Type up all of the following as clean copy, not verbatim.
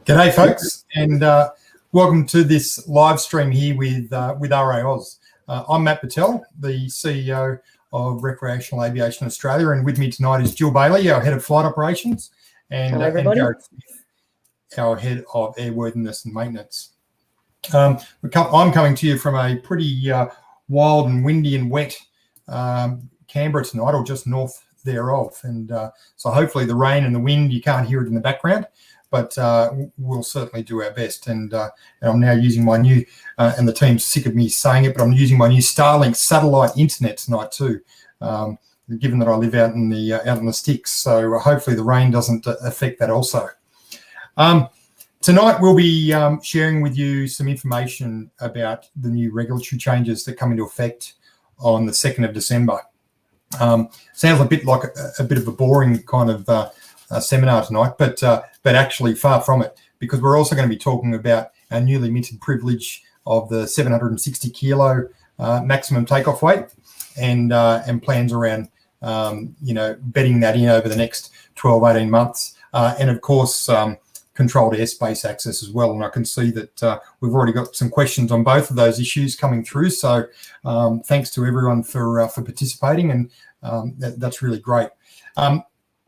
G'day, folks, and welcome to this live stream here with RAAus. I'm Matt Bouttell, the CEO of Recreational Aviation Australia, and with me tonight is Jill Bailey, our Head of Flight Operations, and Gareth Smith, our Head of Airworthiness and Maintenance. I'm coming to you from a pretty wild and windy and wet Canberra tonight, or just north thereof, and so hopefully the rain and the wind, you can't hear it in the background, but we'll certainly do our best. And I'm now using my new, and the team's sick of me saying it, but I'm using my new Starlink satellite internet tonight too, given that I live out in the sticks. So hopefully the rain doesn't affect that also. Tonight we'll be sharing with you some information about the new regulatory changes that come into effect on the 2nd of December. Sounds a bit like a bit of a boring kind of seminar tonight, but actually far from it, because we're also going to be talking about our newly minted privilege of the 760 kilo maximum takeoff weight, and plans around bedding that in over the next 12-18 months, and of course controlled airspace access as well. And I can see that we've already got some questions on both of those issues coming through, so thanks to everyone for participating, and that's really great.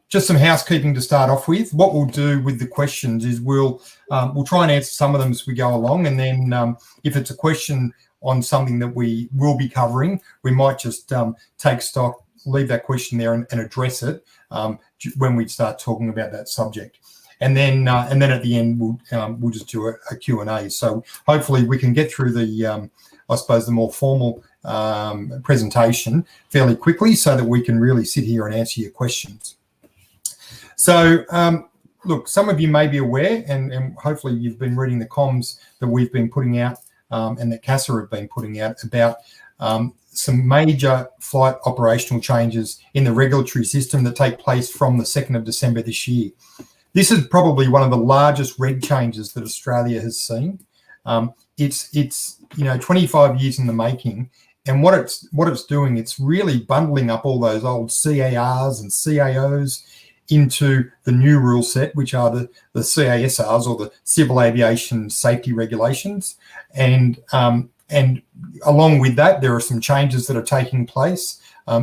Just some housekeeping to start off with. What we'll do with the questions is we'll try and answer some of them as we go along, and then if it's a question on something that we will be covering, we might just take stock, leave that question there, and address it when we start talking about that subject. And then at the end we'll just do a Q&A. So hopefully we can get through the I suppose the more formal presentation fairly quickly, so that we can really sit here and answer your questions. So, look, some of you may be aware, and hopefully you've been reading the comms that we've been putting out and that CASA have been putting out about some major flight operational changes in the regulatory system that take place from the 2nd of December this year. This is probably one of the largest reg changes that Australia has seen. It's 25 years in the making, and what it's doing, it's really bundling up all those old CARs and CAOs into the new rule set, which are the CASRs, or the Civil Aviation Safety Regulations, and along with that, there are some changes that are taking place.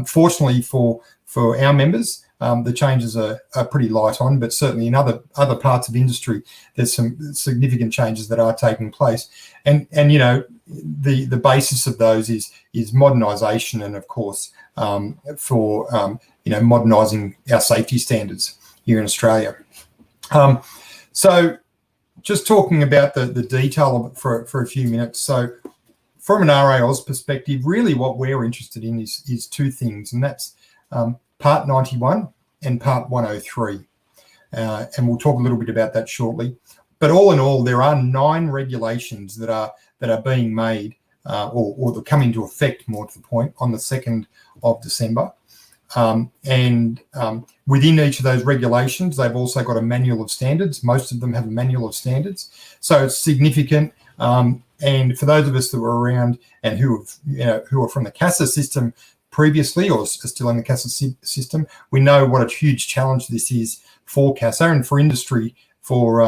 Fortunately for our members, the changes are pretty light on, but certainly in other parts of industry, there's some significant changes that are taking place, and the basis of those is modernisation, and of course for modernising our safety standards here in Australia. So just talking about the detail of it for a few minutes. So from an RAAus perspective, really what we're interested in is two things, and that's Part 91 and Part 103. And we'll talk a little bit about that shortly. But all in all, there are 9 regulations that are being made or that come into effect, more to the point, on the 2nd of December. And within each of those regulations, they've also got a manual of standards. Most of them have a manual of standards. So it's significant. And for those of us that were around and who are from the CASA system previously, or still in the CASA system, we know what a huge challenge this is for CASA and for industry for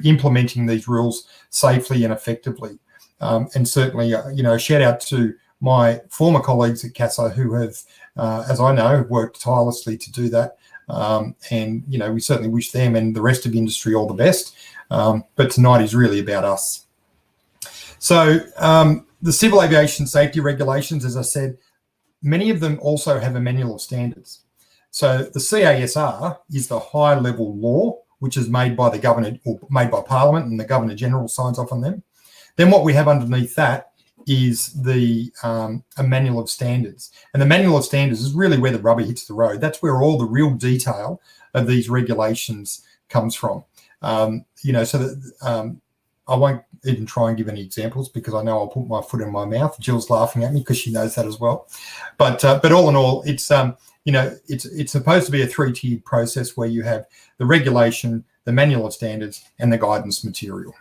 implementing these rules safely and effectively. And certainly, a shout out to my former colleagues at CASA who have, as I know, worked tirelessly to do that. And we certainly wish them and the rest of the industry all the best. But tonight is really about us. So the Civil Aviation Safety Regulations, as I said, many of them also have a manual of standards. So the CASR is the high-level law, which is made by the governor, or made by Parliament, and the Governor-General signs off on them. Then what we have underneath that is a manual of standards. And the manual of standards is really where the rubber hits the road. That's where all the real detail of these regulations comes from. So that I won't even try and give any examples, because I know I'll put my foot in my mouth. Jill's laughing at me because she knows that as well. But all in all, it's supposed to be a 3-tiered process where you have the regulation, the manual of standards, and the guidance material.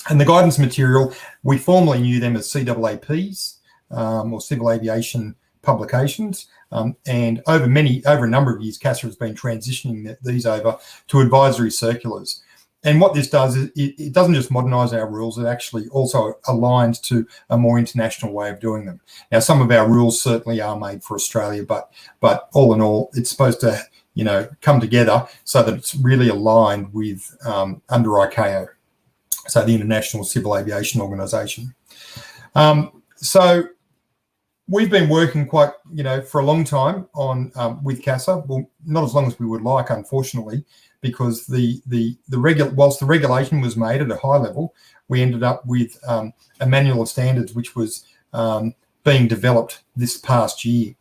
And the guidance material, we formerly knew them as CAAPs, or Civil Aviation publications. And over a number of years, CASA has been transitioning these over to advisory circulars. And what this does is it doesn't just modernise our rules, it actually also aligns to a more international way of doing them. Now, some of our rules certainly are made for Australia, but all in all, it's supposed to, come together so that it's really aligned with under ICAO, so the International Civil Aviation Organisation. So we've been working quite, for a long time on with CASA. Well, not as long as we would like, unfortunately, because whilst the regulation was made at a high level, we ended up with a manual of standards which was being developed this past year.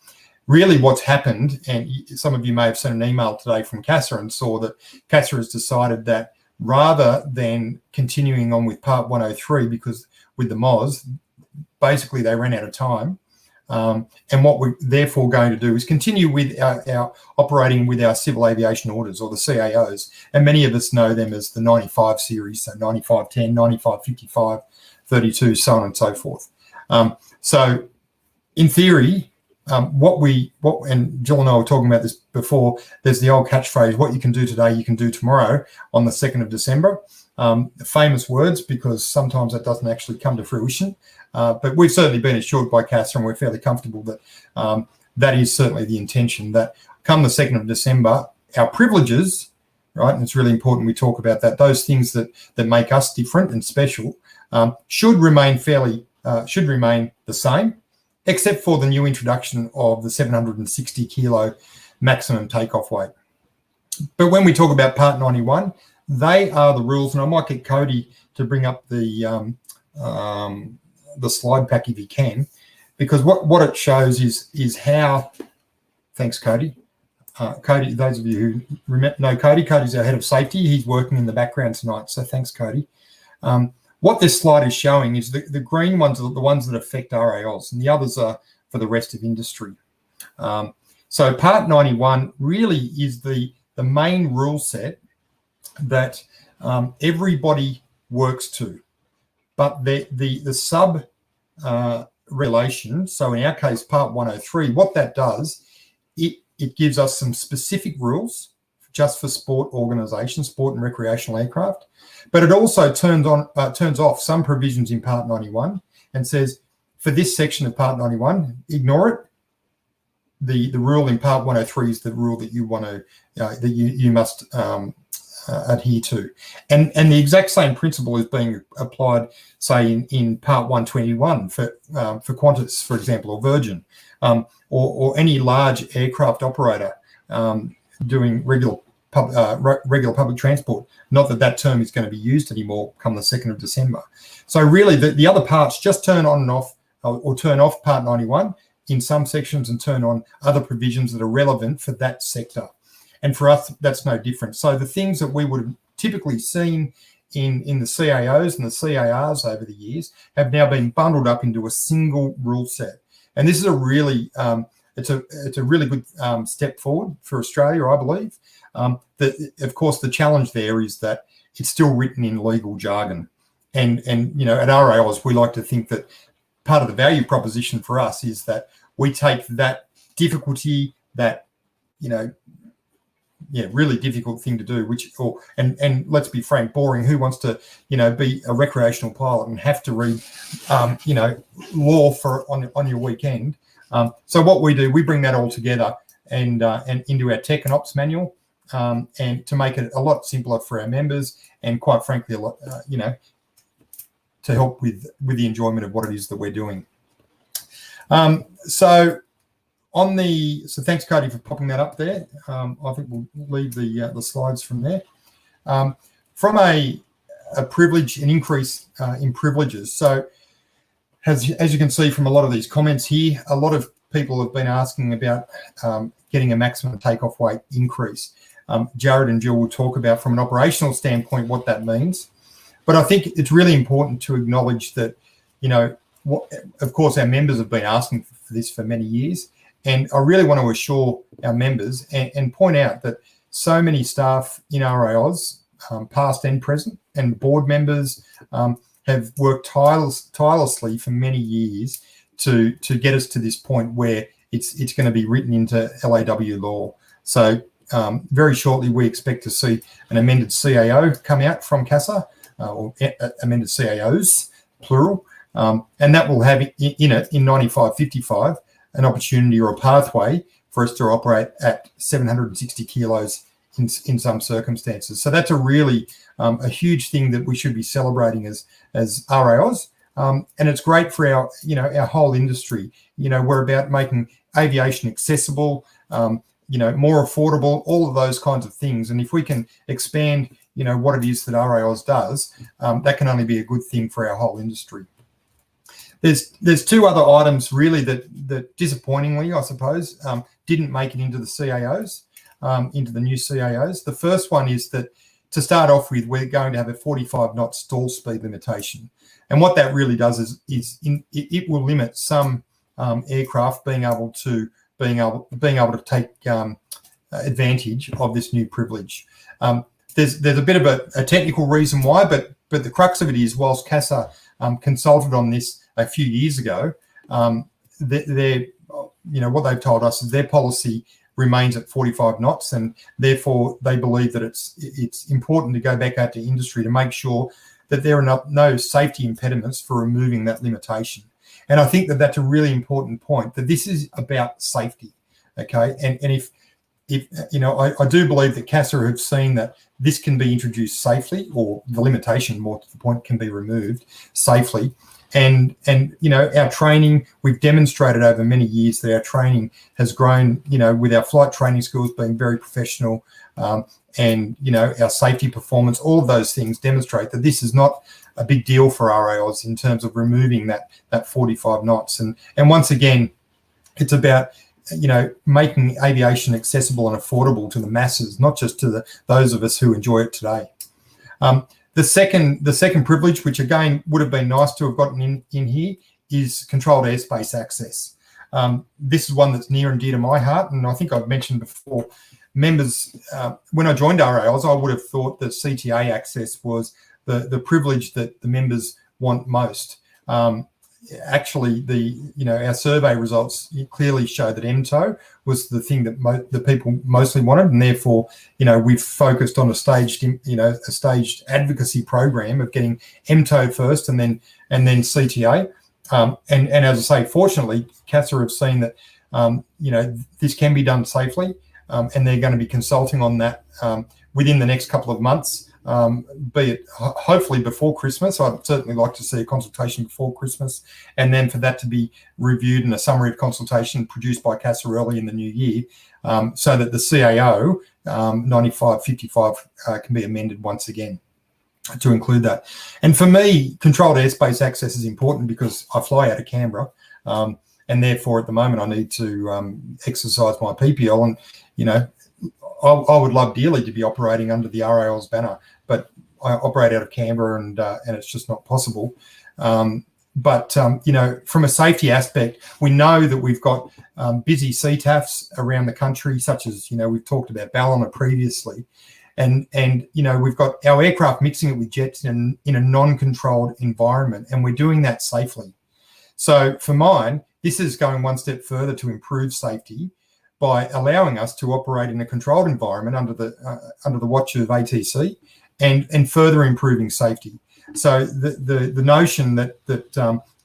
Really what's happened, and some of you may have sent an email today from CASA and saw that CASA has decided that rather than continuing on with Part 103, because with the MOS, basically they ran out of time. And what we're therefore going to do is continue with our operating with our civil aviation orders, or the CAOs. And many of us know them as the 95 series, so 9510, 9555, 32, so on and so forth. So in theory, and Jill and I were talking about this before, there's the old catchphrase, what you can do today, you can do tomorrow, on the 2nd of December. Famous words, because sometimes that doesn't actually come to fruition. But we've certainly been assured by CASA, and we're fairly comfortable that that is certainly the intention, that come the 2nd of December, our privileges, right, and it's really important we talk about that, those things that make us different and special, should remain the same, except for the new introduction of the 760 kilo maximum takeoff weight. But when we talk about Part 91, they are the rules, and I might get Cody to bring up the slide pack if he can, because what it shows is how. Thanks, Cody. Cody, those of you who know Cody, Cody's our head of safety. He's working in the background tonight, so thanks, Cody. What this slide is showing is the green ones are the ones that affect RAAus, and the others are for the rest of industry. So Part 91 really is the main rule set that everybody works to, but the sub regulation, so in our case Part 103, what that does, it gives us some specific rules just for sport organisations, sport and recreational aircraft, but it also turns off some provisions in Part 91 and says, for this section of Part 91, ignore it. The rule in Part 103 is the rule that you want to that you must adhere to, and the exact same principle is being applied, say in Part 121 for Qantas, for example, or Virgin, or any large aircraft operator doing regular public transport. Not that term is going to be used anymore come the 2nd of December. So really, the other parts just turn on and off, or turn off Part 91 in some sections and turn on other provisions that are relevant for that sector. And for us, that's no different. So the things that we would have typically seen in the CAOs and the CARs over the years have now been bundled up into a single rule set. And this is a really, it's a really good step forward for Australia, I believe. Of course, the challenge there is that it's still written in legal jargon. And at RAAus, we like to think that part of the value proposition for us is that we take that difficulty, that, really difficult thing to do, and let's be frank, boring. Who wants to, be a recreational pilot and have to read, law on your weekend? So what we do, we bring that all together and into our tech and ops manual, and to make it a lot simpler for our members, and quite frankly, a lot, to help with the enjoyment of what it is that we're doing. So thanks, Cody, for popping that up there. I think we'll leave the slides from there. From a privilege, an increase in privileges. So as you can see from a lot of these comments here, a lot of people have been asking about getting a maximum takeoff weight increase. Jared and Jill will talk about from an operational standpoint what that means. But I think it's really important to acknowledge that, of course, our members have been asking for this for many years. And I really want to assure our members and point out that so many staff in RAAus, past and present, and board members have worked tirelessly for many years to get us to this point where it's going to be written into LAW law. So very shortly, we expect to see an amended CAO come out from CASA, or amended CAOs, plural, and that will have in it, in 9555, an opportunity or a pathway for us to operate at 760 kilos in some circumstances. So that's a really a huge thing that we should be celebrating as RAAus. And it's great for our, our whole industry. We're about making aviation accessible, more affordable, all of those kinds of things. And if we can expand, what it is that RAAus does, that can only be a good thing for our whole industry. There's two other items really that disappointingly, I suppose, didn't make it into the CAOs, into the new CAOs. The first one is that, to start off with, we're going to have a 45 knot stall speed limitation. And what that really does is it will limit some aircraft being able to take advantage of this new privilege. There's a bit of a technical reason why, but the crux of it is, whilst CASA consulted on this a few years ago, what they've told us is their policy remains at 45 knots, and therefore they believe that it's important to go back out to industry to make sure that there are no safety impediments for removing that limitation. And I think that that's a really important point, that this is about safety, okay? And if I do believe that CASA have seen that this can be introduced safely, or the limitation, more to the point, can be removed safely. And our training, we've demonstrated over many years that our training has grown, with our flight training schools being very professional, and our safety performance, all of those things demonstrate that this is not a big deal for RAAus in terms of removing that 45 knots. And once again, it's about making aviation accessible and affordable to the masses, not just to those of us who enjoy it today. The second privilege, which again would have been nice to have gotten in here, is controlled airspace access. This is one that's near and dear to my heart, and I think I've mentioned before, members, when I joined RAAus, I would have thought that CTA access was the privilege that the members want most. Actually, our survey results clearly show that MTOW was the thing that the people mostly wanted, and therefore, we've focused on a staged advocacy program of getting MTOW first, and then CTA. And as I say, fortunately, CASA have seen that this can be done safely, and they're going to be consulting on that within the next couple of months. Be it hopefully before Christmas. I'd certainly like to see a consultation before Christmas, and then for that to be reviewed and a summary of consultation produced by CASA early in the new year, so that the CAO 9555 can be amended once again to include that. And for me, controlled airspace access is important because I fly out of Canberra, and therefore at the moment I need to exercise my PPL, and I would love dearly to be operating under the RAAus banner, but I operate out of Canberra, and it's just not possible. But from a safety aspect, we know that we've got busy CTAFs around the country, such as, we've talked about Ballina previously. And we've got our aircraft mixing it with jets in a non-controlled environment, and we're doing that safely. So for mine, this is going one step further to improve safety by allowing us to operate in a controlled environment under the watch of ATC, and further improving safety. So the notion that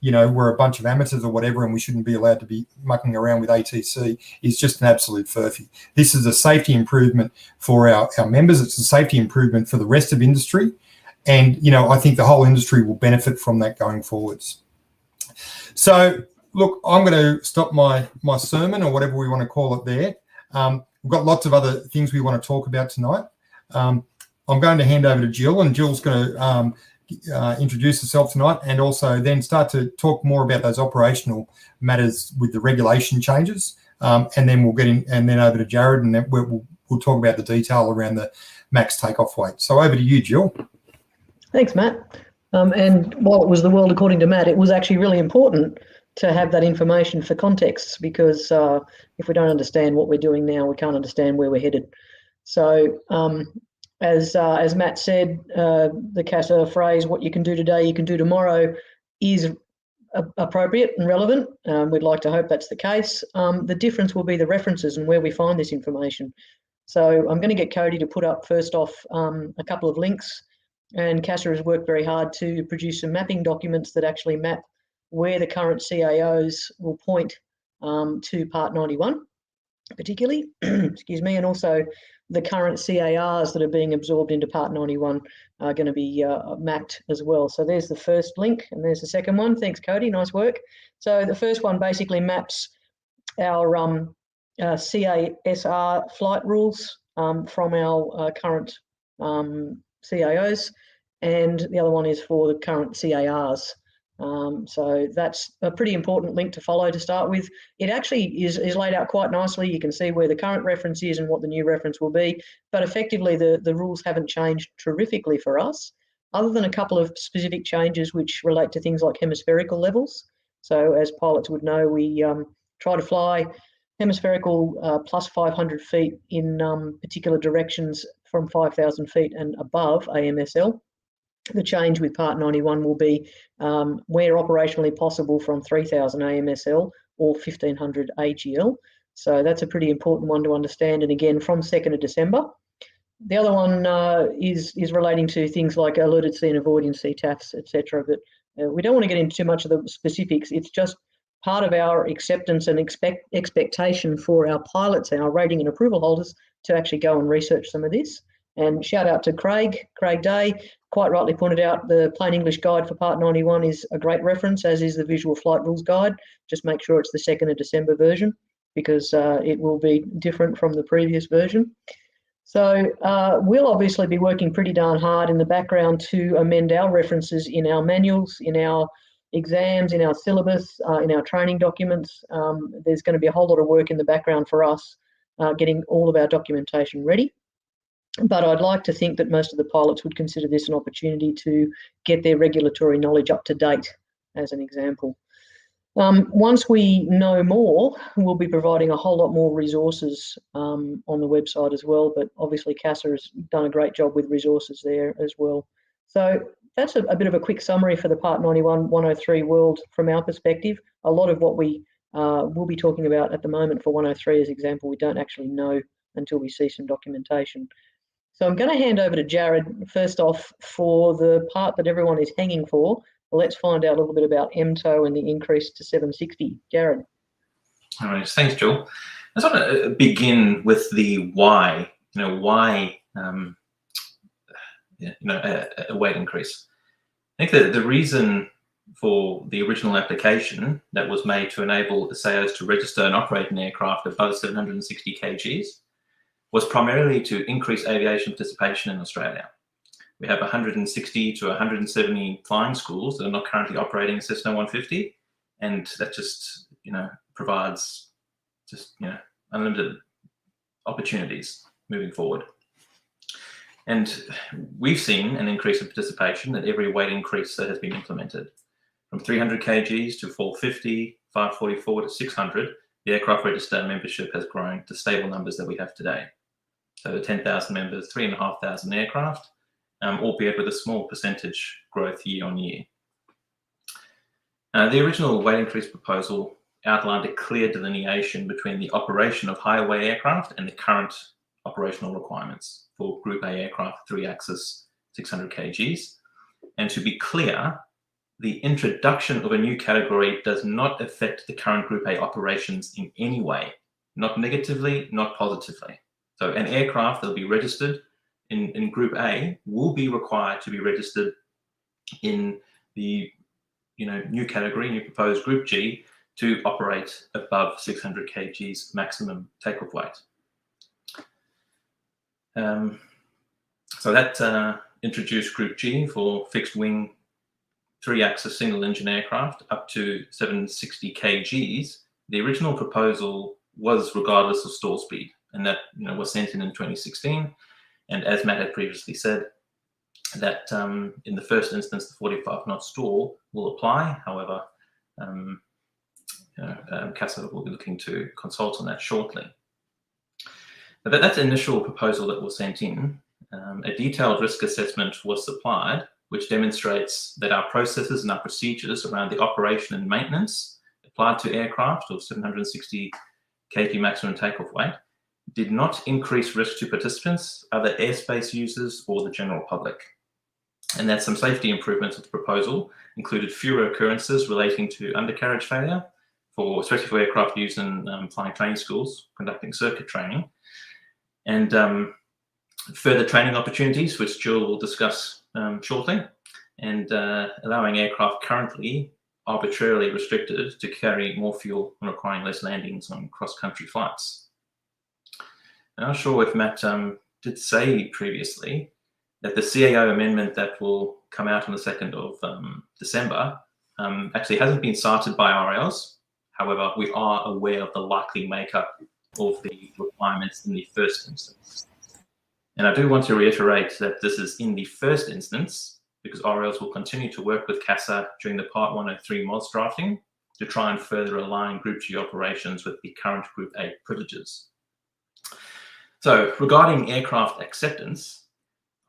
we're a bunch of amateurs or whatever, and we shouldn't be allowed to be mucking around with ATC is just an absolute furphy. This is a safety improvement for our members. It's a safety improvement for the rest of industry, and I think the whole industry will benefit from that going forwards. So look, I'm going to stop my sermon, or whatever we want to call it there. We've got lots of other things we want to talk about tonight. I'm going to hand over to Jill, and Jill's going to introduce herself tonight, and also then start to talk more about those operational matters with the regulation changes. And then we'll get in, and then over to Jared, and then we'll talk about the detail around the max takeoff weight. So over to you, Jill. Thanks, Matt. And while it was the world according to Matt, it was actually really important to have that information for context, because if we don't understand what we're doing now, we can't understand where we're headed. So as Matt said, the CASA phrase, what you can do today, you can do tomorrow, is appropriate and relevant. We'd like to hope that's the case. The difference will be the references and where we find this information. So I'm going to get Cody to put up first off a couple of links, and CASA has worked very hard to produce some mapping documents that actually map where the current CAOs will point to Part 91, particularly, excuse me, and also the current CARs that are being absorbed into Part 91 are going to be mapped as well. So there's the first link, and there's the second one. Thanks, Cody. Nice work. So the first one basically maps our CASR flight rules from our current CAOs, and the other one is for the current CARs. So that's a pretty important link to follow to start with. It actually is laid out quite nicely. You can see where the current reference is and what the new reference will be, but effectively the rules haven't changed terrifically for us, other than a couple of specific changes which relate to things like hemispherical levels. So as pilots would know, we try to fly hemispherical plus 500 feet in particular directions from 5,000 feet and above AMSL. The change with Part 91 will be where operationally possible from 3,000 AMSL or 1,500 AGL. So that's a pretty important one to understand. And again, from 2nd of December. The other one is relating to things like alerted sea and avoiding sea TAFs, etc. But we don't want to get into too much of the specifics. It's just part of our acceptance and expectation for our pilots and our rating and approval holders to actually go and research some of this. And shout out to Craig Day, quite rightly pointed out the plain English guide for Part 91 is a great reference, as is the visual flight rules guide. Just make sure it's the 2nd of December version, because it will be different from the previous version. So we'll obviously be working pretty darn hard in the background to amend our references in our manuals, in our exams, in our syllabus, in our training documents. There's going to be a whole lot of work in the background for us getting all of our documentation ready. But I'd like to think that most of the pilots would consider this an opportunity to get their regulatory knowledge up to date, as an example. Once we know more, we'll be providing a whole lot more resources on the website as well, but obviously CASA has done a great job with resources there as well. So that's a bit of a quick summary for the Part 91 103 world from our perspective. A lot of what we will be talking about at the moment for 103 as example, we don't actually know until we see some documentation. So I'm going to hand over to Jared first off for the part that everyone is hanging for. Let's find out a little bit about MTOW and the increase to 760. Jared. All right, thanks, Joel. I just want to begin with the why. Why a weight increase. I think that the reason for the original application that was made to enable the CAOs to register and operate an aircraft above 760 kgs was primarily to increase aviation participation in Australia. We have 160 to 170 flying schools that are not currently operating a Cessna 150, and that just provides unlimited opportunities moving forward. And we've seen an increase in participation at every weight increase that has been implemented. From 300 kgs to 450, 544 to 600, the aircraft register membership has grown to stable numbers that we have today. So 10,000 members, 3,500 aircraft, albeit with a small percentage growth year on year. The original weight increase proposal outlined a clear delineation between the operation of highway aircraft and the current operational requirements for Group A aircraft 3-axis 600 kgs. And to be clear, the introduction of a new category does not affect the current Group A operations in any way, not negatively, not positively. So an aircraft that will be registered in Group A will be required to be registered in the new category, new proposed Group G, to operate above 600 kgs maximum takeoff weight. So that introduced Group G for fixed wing 3-axis single engine aircraft up to 760 kgs. The original proposal was regardless of stall speed, and that was sent in 2016. And as Matt had previously said, that in the first instance, the 45 knot stall will apply. However, CASA will be looking to consult on that shortly. But that's the initial proposal that was sent in. A detailed risk assessment was supplied, which demonstrates that our processes and our procedures around the operation and maintenance applied to aircraft of 760 kg maximum takeoff weight did not increase risk to participants, other airspace users, or the general public. And that some safety improvements of the proposal included fewer occurrences relating to undercarriage failure, especially for aircraft used in flying training schools conducting circuit training, and further training opportunities, which Jill will discuss shortly, and allowing aircraft currently arbitrarily restricted to carry more fuel and requiring less landings on cross-country flights. I'm not sure if Matt did say previously that the CAO amendment that will come out on the 2nd of December actually hasn't been cited by RAAus. However, we are aware of the likely makeup of the requirements in the first instance. And I do want to reiterate that this is in the first instance, because RAAus will continue to work with CASA during the Part 103 MOS drafting to try and further align Group G operations with the current Group A privileges. So regarding aircraft acceptance,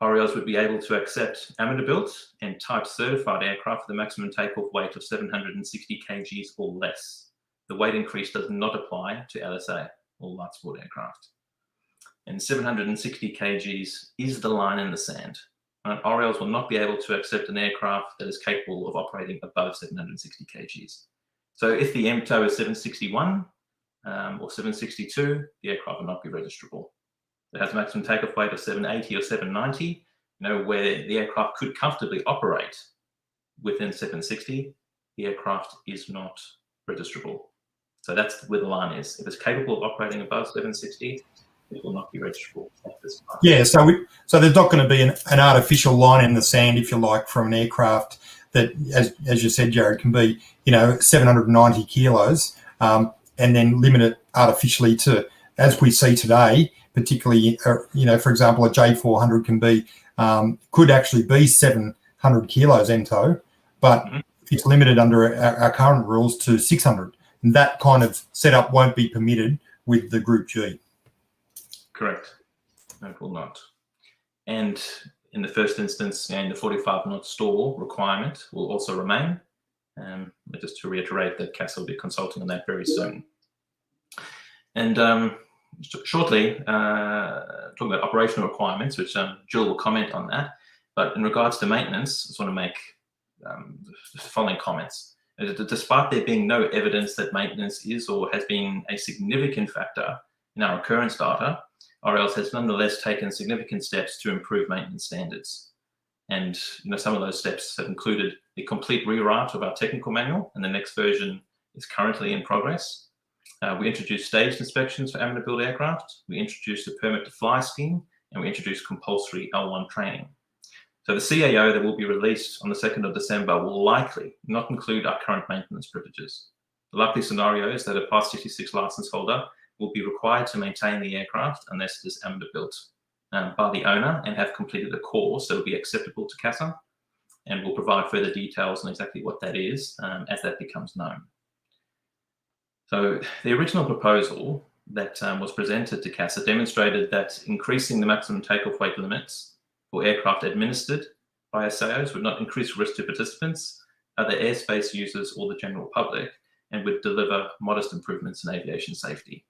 RAAus would be able to accept amateur-built and type-certified aircraft with a maximum takeoff weight of 760 kgs or less. The weight increase does not apply to LSA or light sport aircraft. And 760 kgs is the line in the sand. RAAus will not be able to accept an aircraft that is capable of operating above 760 kgs. So if the MTOW is 761 or 762, the aircraft will not be registrable. It has a maximum takeoff weight of 780 or 790, where the aircraft could comfortably operate within 760, the aircraft is not registrable. So that's where the line is. If it's capable of operating above 760, it will not be registrable at this time. Yeah, so there's not going to be an artificial line in the sand, if you like, from an aircraft that, as you said, Jared, can be 790 kilos, and then limit it artificially to, as we see today, particularly for example, a J400 could actually be 700 kilos MTOW, but it's limited under our current rules to 600, and that kind of setup won't be permitted with the Group G. Correct. No, it will not. And in the first instance, the 45 knot stall requirement will also remain. Just to reiterate that CASA will be consulting on that very soon. And shortly, talking about operational requirements, which Jill will comment on that. But in regards to maintenance, I just want to make the following comments. Despite there being no evidence that maintenance is or has been a significant factor in our occurrence data, RAAus has nonetheless taken significant steps to improve maintenance standards. And some of those steps have included the complete rewrite of our technical manual, and the next version is currently in progress. We introduced staged inspections for amateur-built aircraft. We introduced a permit to fly scheme, and we introduced compulsory L1 training. So the CAO that will be released on the 2nd of December will likely not include our current maintenance privileges. The likely scenario is that a Part 66 license holder will be required to maintain the aircraft unless it is amateur-built by the owner and have completed a course that will be acceptable to CASA, and we'll provide further details on exactly what that is as that becomes known. So the original proposal that was presented to CASA demonstrated that increasing the maximum takeoff weight limits for aircraft administered by SAOs would not increase risk to participants, other airspace users, or the general public, and would deliver modest improvements in aviation safety.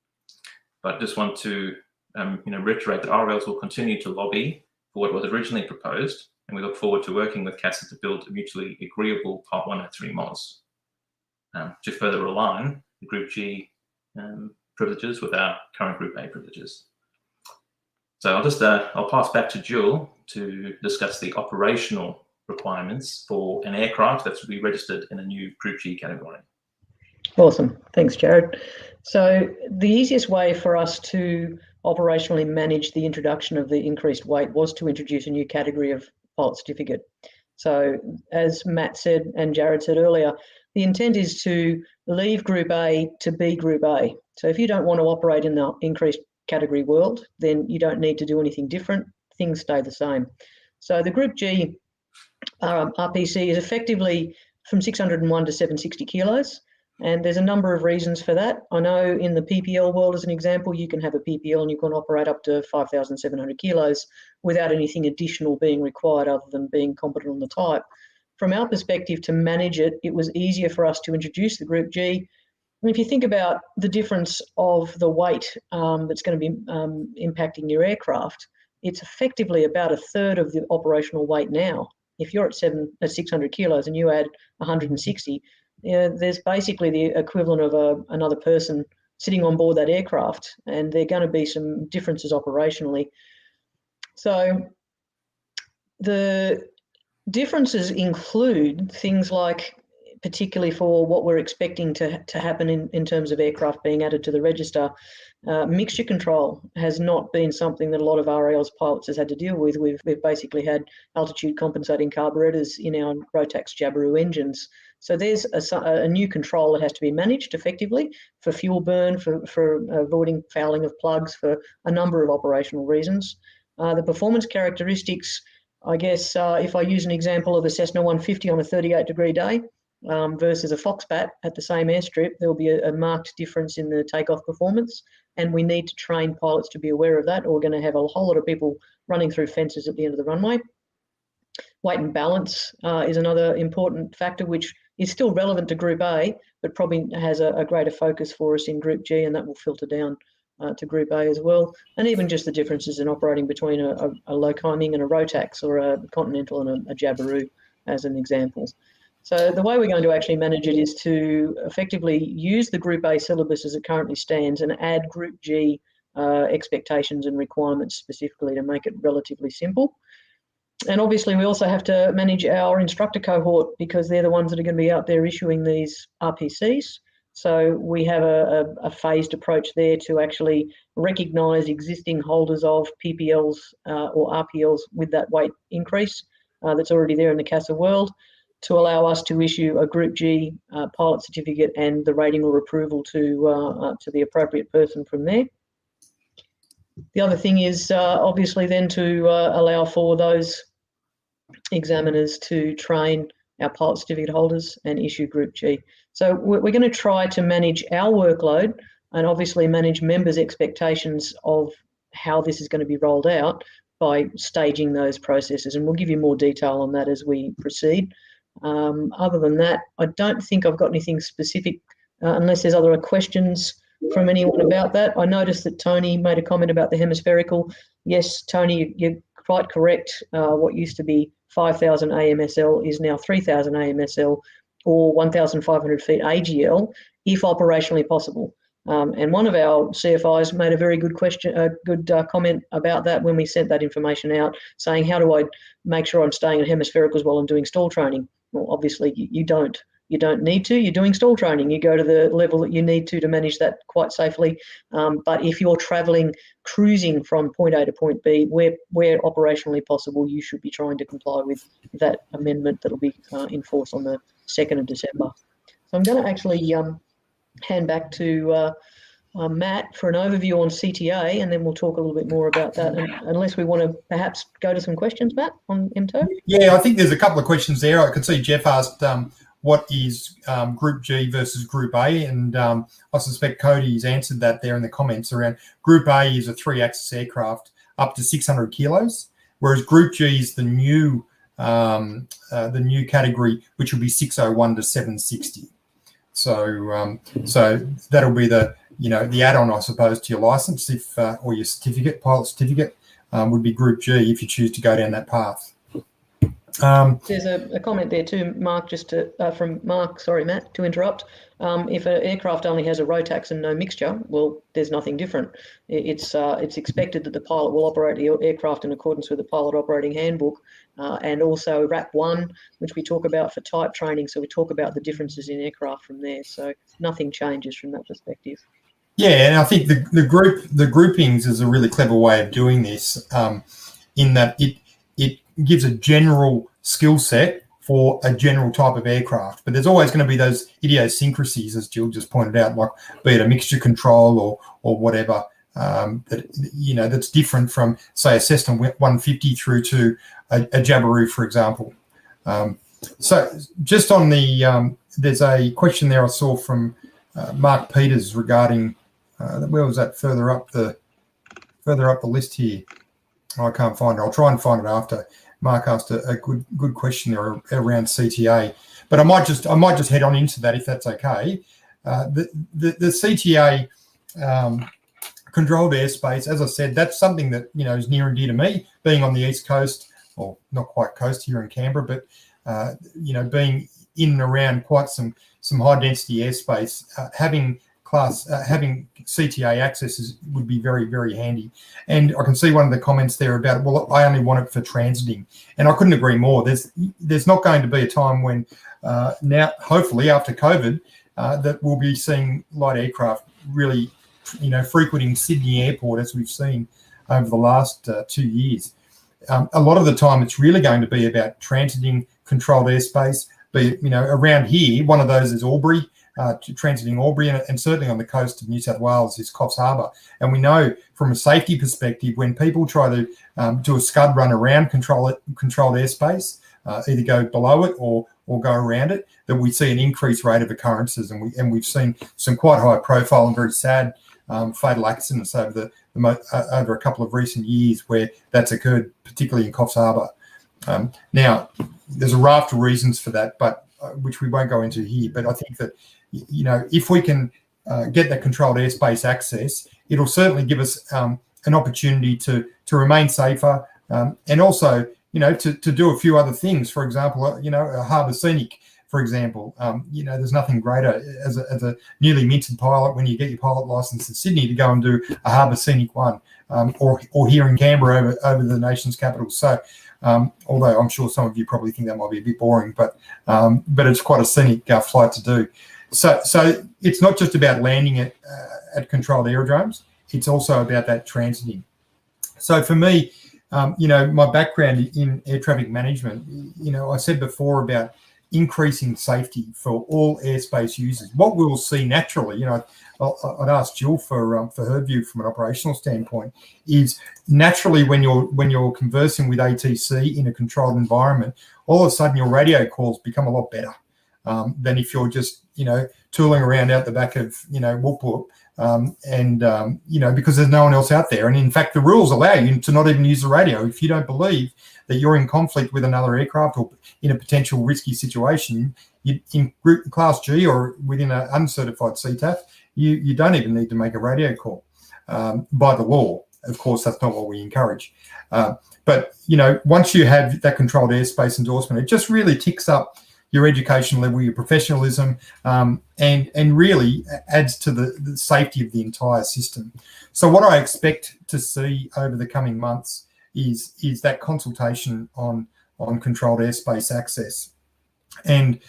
But I just want to reiterate that RAAus will continue to lobby for what was originally proposed, and we look forward to working with CASA to build a mutually agreeable Part 103 MOS to further align the Group G privileges with our current Group A privileges. So I'll pass back to Jill to discuss the operational requirements for an aircraft that's to be registered in a new Group G category. Awesome. Thanks, Jared. So the easiest way for us to operationally manage the introduction of the increased weight was to introduce a new category of pilot certificate. So as Matt said and Jared said earlier, the intent is to leave Group A to be Group A. So if you don't want to operate in the increased category world, then you don't need to do anything different. Things stay the same. So the Group G RPC is effectively from 601 to 760 kilos. And there's a number of reasons for that. I know in the PPL world, as an example, you can have a PPL and you can operate up to 5,700 kilos without anything additional being required other than being competent on the type. From our perspective, to manage it, it was easier for us to introduce the Group G. And if you think about the difference of the weight that's going to be impacting your aircraft, it's effectively about a third of the operational weight now. If you're at 600 kilos and you add 160, there's basically the equivalent of another person sitting on board that aircraft, and there are going to be some differences operationally. So the differences include things like, particularly for what we're expecting to happen in terms of aircraft being added to the register, mixture control has not been something that a lot of RAAus pilots has had to deal with. We've basically had altitude compensating carburetors in our Rotax Jabiru engines. So there's a new control that has to be managed effectively for fuel burn, for avoiding fouling of plugs, for a number of operational reasons. The performance characteristics, I guess, if I use an example of a Cessna 150 on a 38-degree day, versus a Foxbat at the same airstrip, there'll be a marked difference in the takeoff performance, and we need to train pilots to be aware of that, or we're going to have a whole lot of people running through fences at the end of the runway. Weight and balance is another important factor, which is still relevant to Group A, but probably has a greater focus for us in Group G, and that will filter down to Group A as well. And even just the differences in operating between a low climbing and a Rotax, or a Continental and a Jabiru, as an example. So the way we're going to actually manage it is to effectively use the Group A syllabus as it currently stands and add Group G expectations and requirements specifically to make it relatively simple. And obviously we also have to manage our instructor cohort, because they're the ones that are going to be out there issuing these RPCs. So we have a phased approach there to actually recognise existing holders of PPLs or RPLs with that weight increase that's already there in the CASA world, to allow us to issue a Group G pilot certificate and the rating or approval to the appropriate person from there. The other thing is obviously then to allow for those examiners to train our pilot certificate holders and issue Group G. So we're going to try to manage our workload and obviously manage members' expectations of how this is going to be rolled out by staging those processes. And we'll give you more detail on that as we proceed. Other than that, I don't think I've got anything specific unless there's other questions from anyone about that. I noticed that Tony made a comment about the hemispherical. Yes, Tony, you're quite correct. What used to be 5,000 AMSL is now 3,000 AMSL or 1,500 feet AGL, if operationally possible. And one of our CFIs made a very good comment about that when we sent that information out, saying, how do I make sure I'm staying at hemispherical while I'm doing stall training? Well, obviously you don't. You don't need to. You're doing stall training. You go to the level that you need to manage that quite safely. But if you're traveling, cruising from point A to point B, where operationally possible, you should be trying to comply with that amendment that will be in force on the 2nd of December. So I'm going to actually hand back to Matt for an overview on CTA, and then we'll talk a little bit more about that. And unless we want to perhaps go to some questions, Matt, on MTOW? Yeah, I think there's a couple of questions there. I could see Jeff asked what is Group G versus Group A, and I suspect Cody's answered that there in the comments around Group A is a 3-axis aircraft up to 600 kilos, whereas Group G is the new category, which will be 601 to 760. So so that'll be the add-on, I suppose, to your license, if or your certificate, pilot certificate, would be Group G if you choose to go down that path. There's a comment there too, Mark, from Mark, sorry, Matt, to interrupt. If an aircraft only has a Rotax and no mixture, well, there's nothing different. It's expected that the pilot will operate the aircraft in accordance with the pilot operating handbook, and also RAAus, which we talk about for type training. So we talk about the differences in aircraft from there. So nothing changes from that perspective. Yeah, and I think the groupings is a really clever way of doing this, in that it gives a general skill set for a general type of aircraft, but there's always going to be those idiosyncrasies, as Jill just pointed out, like be it a mixture control or whatever, that's different from, say, a Cessna 150 through to a Jabiru, for example. So just on the there's a question there I saw from Mark Peters regarding where was that, further up the list here. I can't find it. I'll try and find it after. Mark asked a good question there around CTA, but I might just head on into that if that's okay. The CTA controlled airspace, as I said, that's something that is near and dear to me, being on the east coast, or not quite coast here in Canberra, but being in and around quite some high density airspace, having CTA access would be very, very handy. And I can see one of the comments there about, well, I only want it for transiting, and I couldn't agree more. There's not going to be a time when now, hopefully after COVID, that we'll be seeing light aircraft really, frequenting Sydney Airport as we've seen over the last 2 years. A lot of the time, it's really going to be about transiting controlled airspace. Be it, around here, one of those is Albury. Transiting Albury, and certainly on the coast of New South Wales is Coffs Harbour. And we know from a safety perspective, when people try to do a scud run around controlled airspace, either go below it or go around it, that we see an increased rate of occurrences. And we've seen some quite high profile and very sad fatal accidents over a couple of recent years where that's occurred, particularly in Coffs Harbour. Now, there's a raft of reasons for that, but which we won't go into here. But I think that if we can get that controlled airspace access, it'll certainly give us an opportunity to remain safer, and also to do a few other things. For example, a harbour scenic, for example. There's nothing greater as a newly minted pilot when you get your pilot license in Sydney to go and do a harbour scenic one, or here in Canberra over the nation's capital. So. Although I'm sure some of you probably think that might be a bit boring, but it's quite a scenic flight to do. So it's not just about landing at controlled aerodromes; it's also about that transiting. So for me, my background in air traffic management, I said before about increasing safety for all airspace users. What we will see naturally, I'd ask Jill for her view from an operational standpoint, is naturally when you're conversing with ATC in a controlled environment, all of a sudden your radio calls become a lot better than if you're just tooling around out the back of whoop whoop, because there's no one else out there. And in fact, the rules allow you to not even use the radio if you don't believe that you're in conflict with another aircraft or in a potential risky situation. In Group Class G or within an uncertified CTAF, you don't even need to make a radio call by the law. Of course, that's not what we encourage. But once you have that controlled airspace endorsement, it just really ticks up your education level, your professionalism, and really adds to the safety of the entire system. So what I expect to see over the coming months is that consultation on controlled airspace access. And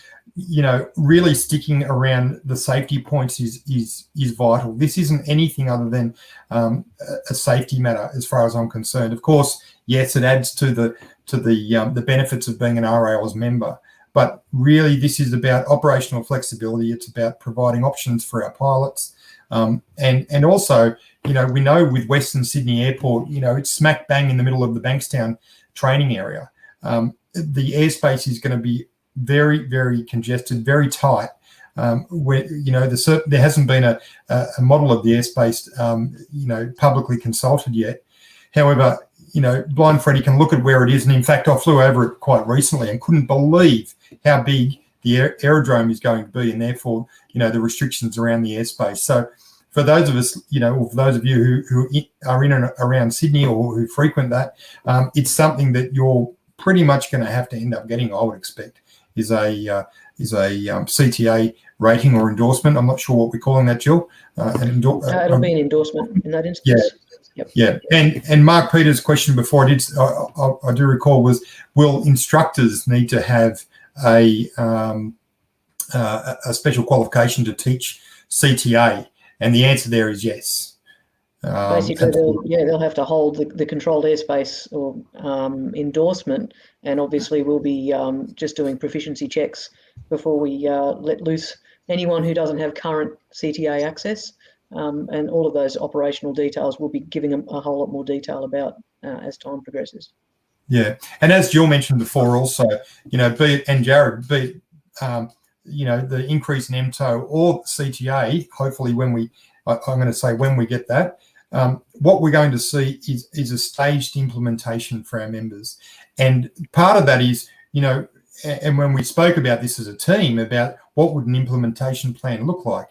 really sticking around the safety points is vital. This isn't anything other than a safety matter, as far as I'm concerned. Of course, yes, it adds to the benefits of being an RAAus member, but really this is about operational flexibility. It's about providing options for our pilots, and also we know with Western Sydney Airport, it's smack bang in the middle of the Bankstown training area. The airspace is going to be very, very congested, very tight. Where there hasn't been a model of the airspace publicly consulted yet. However, Blind Freddy can look at where it is, and in fact, I flew over it quite recently and couldn't believe how big the aerodrome is going to be, and therefore, the restrictions around the airspace. So, for those of us, or for those of you who are in and around Sydney or who frequent that, it's something that you're pretty much going to have to end up getting, I would expect, is a CTA rating or endorsement. I'm not sure what we're calling that, Jill. It'll be an endorsement in that instance. Yeah. Yep. Yeah. And Mark Peters' question before I do recall was, will instructors need to have a special qualification to teach CTA? And the answer there is yes. Basically, they'll have to hold the controlled airspace or endorsement, and obviously we'll be just doing proficiency checks before we let loose anyone who doesn't have current CTA access, and all of those operational details we'll be giving them a whole lot more detail about as time progresses. Yeah, and as Jill mentioned before also, be it, and Jared, be it the increase in MTOW or CTA, hopefully when I'm going to say when we get that, what we're going to see is a staged implementation for our members. And part of that is, and when we spoke about this as a team, about what would an implementation plan look like,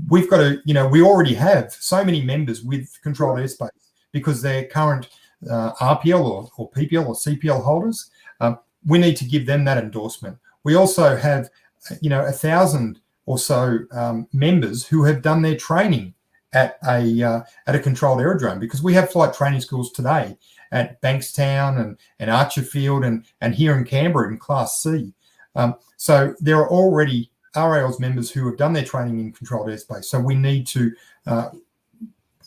we've got to, we already have so many members with controlled airspace because they're current RPL or PPL or CPL holders. We need to give them that endorsement. We also have, 1,000 or so members who have done their training at a controlled aerodrome, because we have flight training schools today at Bankstown and Archerfield and here in Canberra in Class C. So there are already RAAus members who have done their training in controlled airspace. So we need to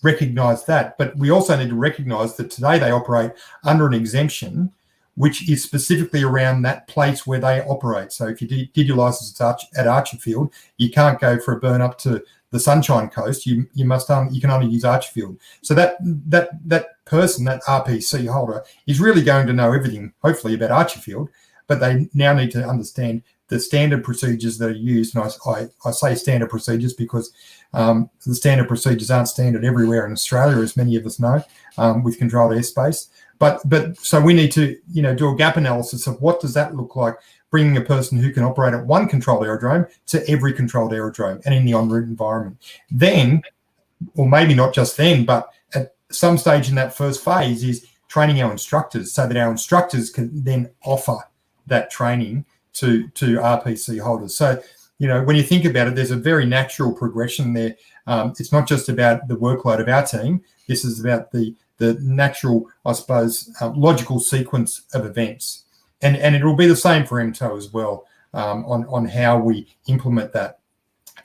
recognise that. But we also need to recognise that today they operate under an exemption which is specifically around that place where they operate. So if you did your licence at Archerfield, you can't go for a burn up to the Sunshine Coast. You can only use Archerfield. So that person, that RPC holder, is really going to know everything, hopefully, about Archerfield, but they now need to understand the standard procedures that are used. And I say standard procedures because the standard procedures aren't standard everywhere in Australia, as many of us know, with controlled airspace. But so we need to do a gap analysis of what does that look like, bringing a person who can operate at one controlled aerodrome to every controlled aerodrome and in the en route environment. Then, or maybe not just then, but at some stage in that first phase is training our instructors so that our instructors can then offer that training to RPC holders. So, when you think about it, there's a very natural progression there. It's not just about the workload of our team. This is about the natural, I suppose, logical sequence of events. And it will be the same for MTOW as well, on how we implement that.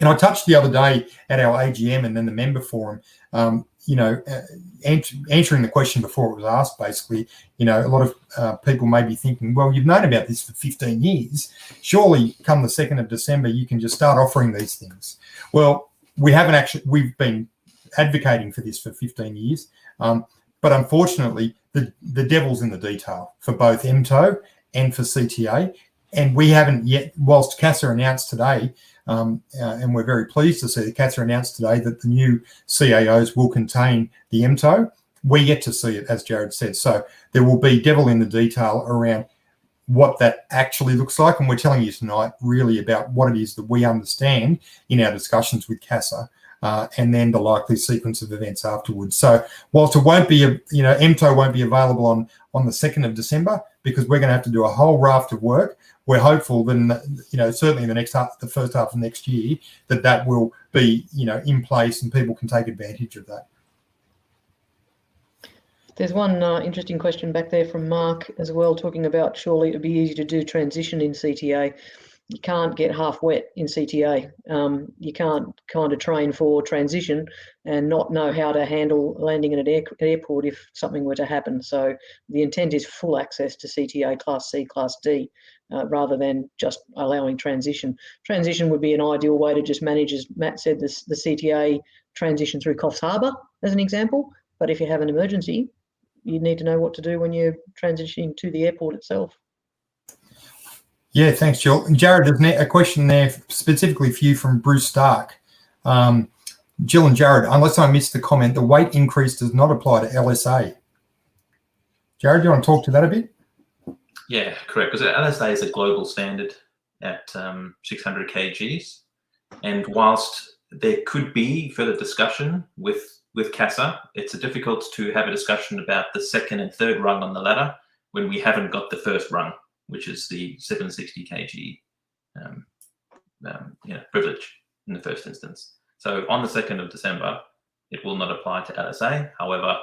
And I touched the other day at our AGM and then the member forum, answering the question before it was asked, basically, a lot of people may be thinking, well, you've known about this for 15 years. Surely come the 2nd of December, you can just start offering these things. Well, we've been advocating for this for 15 years. But unfortunately, the devil's in the detail for both MTOW and for CTA. And we haven't yet, whilst CASA announced today, and we're very pleased to see that CASA announced today that the new CAOs will contain the MTOW, we're yet to see it, as Jared said. So there will be devil in the detail around what that actually looks like. And we're telling you tonight really about what it is that we understand in our discussions with CASA. And then the likely sequence of events afterwards. So whilst it won't be, MTOW won't be available on the 2nd of December, because we're going to have to do a whole raft of work, we're hopeful then, certainly in the first half of next year, that will be, in place and people can take advantage of that. There's one interesting question back there from Mark as well, talking about surely it'd be easy to do transition in CTA. You can't get half wet in CTA. You can't kind of train for transition and not know how to handle landing in an airport if something were to happen. So the intent is full access to CTA Class C, Class D, rather than just allowing transition. Transition would be an ideal way to just manage, as Matt said, the CTA transition through Coffs Harbour as an example. But if you have an emergency, you need to know what to do when you're transitioning to the airport itself. Yeah, thanks, Jill. And Jared, there's a question there specifically for you from Bruce Stark. Jill and Jared, unless I missed the comment, the weight increase does not apply to LSA. Jared, do you want to talk to that a bit? Yeah, correct. Because LSA is a global standard at 600 kgs. And whilst there could be further discussion with CASA, it's difficult to have a discussion about the second and third rung on the ladder when we haven't got the first rung, which is the 760 kg privilege in the first instance. So on the 2nd of December, it will not apply to LSA. However,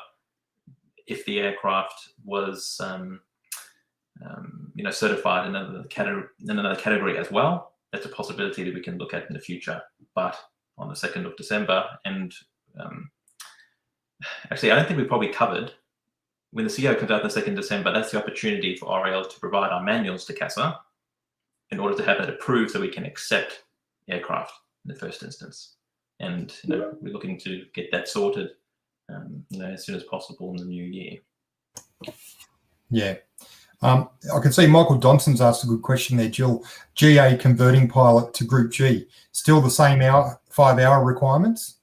if the aircraft was certified in another category as well, that's a possibility that we can look at in the future. But on the 2nd of December, and actually, I don't think we probably covered, when the CO comes out on the 2nd of December, that's the opportunity for RAAus to provide our manuals to CASA in order to have that approved so we can accept aircraft in the first instance. And we're looking to get that sorted as soon as possible in the new year. Yeah. I can see Michael Donson's asked a good question there, Jill. GA converting pilot to Group G, still the same 5-hour requirements?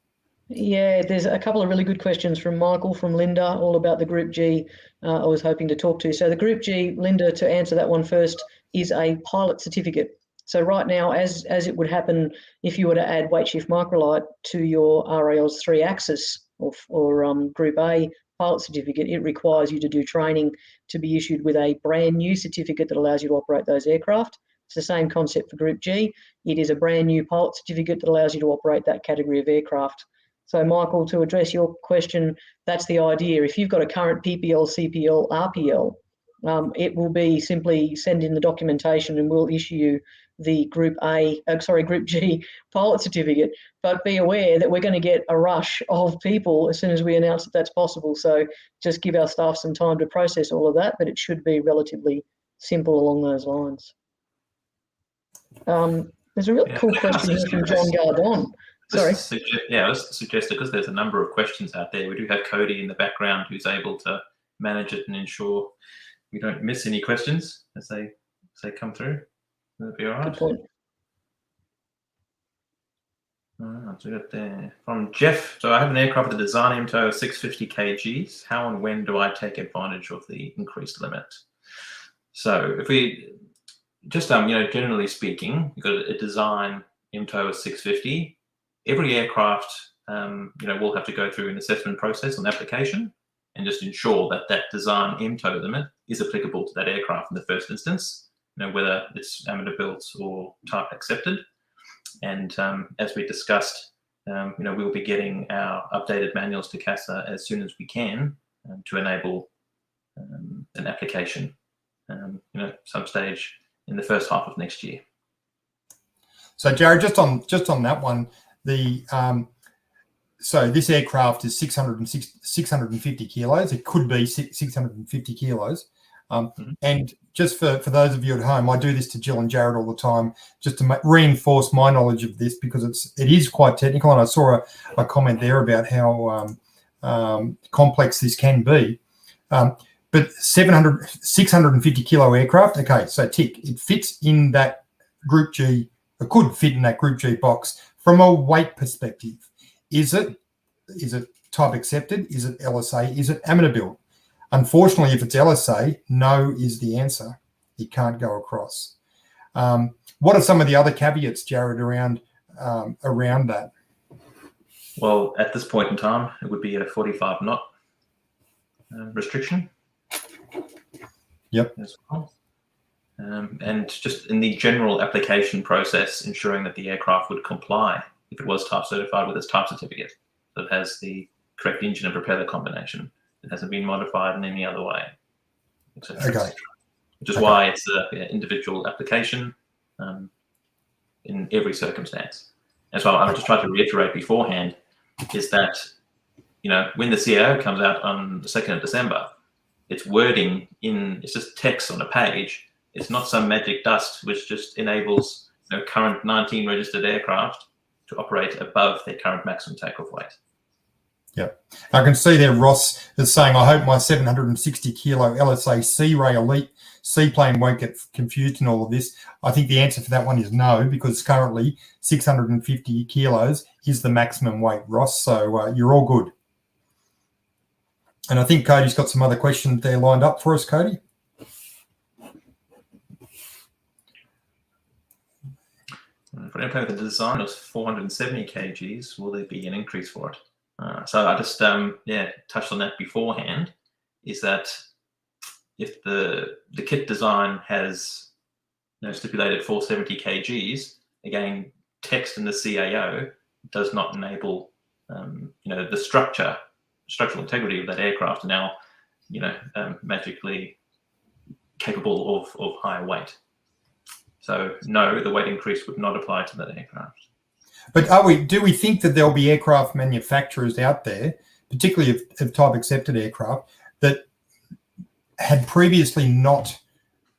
Yeah, there's a couple of really good questions from Michael, from Linda, all about the Group G I was hoping to talk to. So the Group G, Linda, to answer that one first, is a pilot certificate. So right now, as it would happen if you were to add weight shift microlight to your RAAus 3 axis or Group A pilot certificate, it requires you to do training to be issued with a brand new certificate that allows you to operate those aircraft. It's the same concept for Group G. It is a brand new pilot certificate that allows you to operate that category of aircraft. So Michael, to address your question, that's the idea. If you've got a current PPL, CPL, RPL, it will be simply send in the documentation and we'll issue you the Group G pilot certificate. But be aware that we're going to get a rush of people as soon as we announce that that's possible. So just give our staff some time to process all of that, but it should be relatively simple along those lines. There's a really cool question here from John Gardon. Sorry. I was suggesting, because there's a number of questions out there, we do have Cody in the background who's able to manage it and ensure we don't miss any questions as they come through. That'll be all right. Good point. So we got there from Jeff. So I have an aircraft with a design MTOW of 650 kgs. How and when do I take advantage of the increased limit? So if we just generally speaking, you've got a design MTOW of 650. Every aircraft, will have to go through an assessment process on application and just ensure that that design MTOW limit is applicable to that aircraft in the first instance, whether it's amateur built or type accepted. And as we discussed, we'll be getting our updated manuals to CASA as soon as we can to enable an application, some stage in the first half of next year. So Jared, just on that one, so this aircraft is 650 kilos. It could be 650 kilos. And just for those of you at home, I do this to Jill and Jared all the time, just to reinforce my knowledge of this, because it is quite technical. And I saw a comment there about how complex this can be. But 650 kilo aircraft. Okay, so tick. It fits in that Group G. It could fit in that Group G box. From a weight perspective, is it type accepted? Is it LSA? Is it amateur built? Unfortunately, if it's LSA, no is the answer. It can't go across. What are some of the other caveats, Jared, around that? Well, at this point in time, it would be a 45 knot restriction. Yep. As well. And just in the general application process, ensuring that the aircraft would comply if it was type certified with its type certificate, that it has the correct engine and propeller combination. It hasn't been modified in any other way. Okay. Which is why it's an individual application in every circumstance. And so I just tried to reiterate beforehand is that, when the CAO comes out on the 2nd of December, it's wording it's just text on a page. It's not some magic dust which just enables current 19 registered aircraft to operate above their current maximum takeoff weight. Yep. I can see there Ross is saying, I hope my 760 kilo LSA C-Ray Elite seaplane won't get confused in all of this. I think the answer for that one is no, because currently 650 kilos is the maximum weight, Ross. So you're all good. And I think Cody's got some other questions there lined up for us, Cody. For an airplane with a design of 470 kgs, will there be an increase for it? So I just touched on that beforehand, is that if the kit design has stipulated 470 kgs, again, text in the CAO does not enable the structural integrity of that aircraft now magically capable of higher weight. So no, the weight increase would not apply to that aircraft. But do we think that there'll be aircraft manufacturers out there, particularly of type accepted aircraft, that had previously not,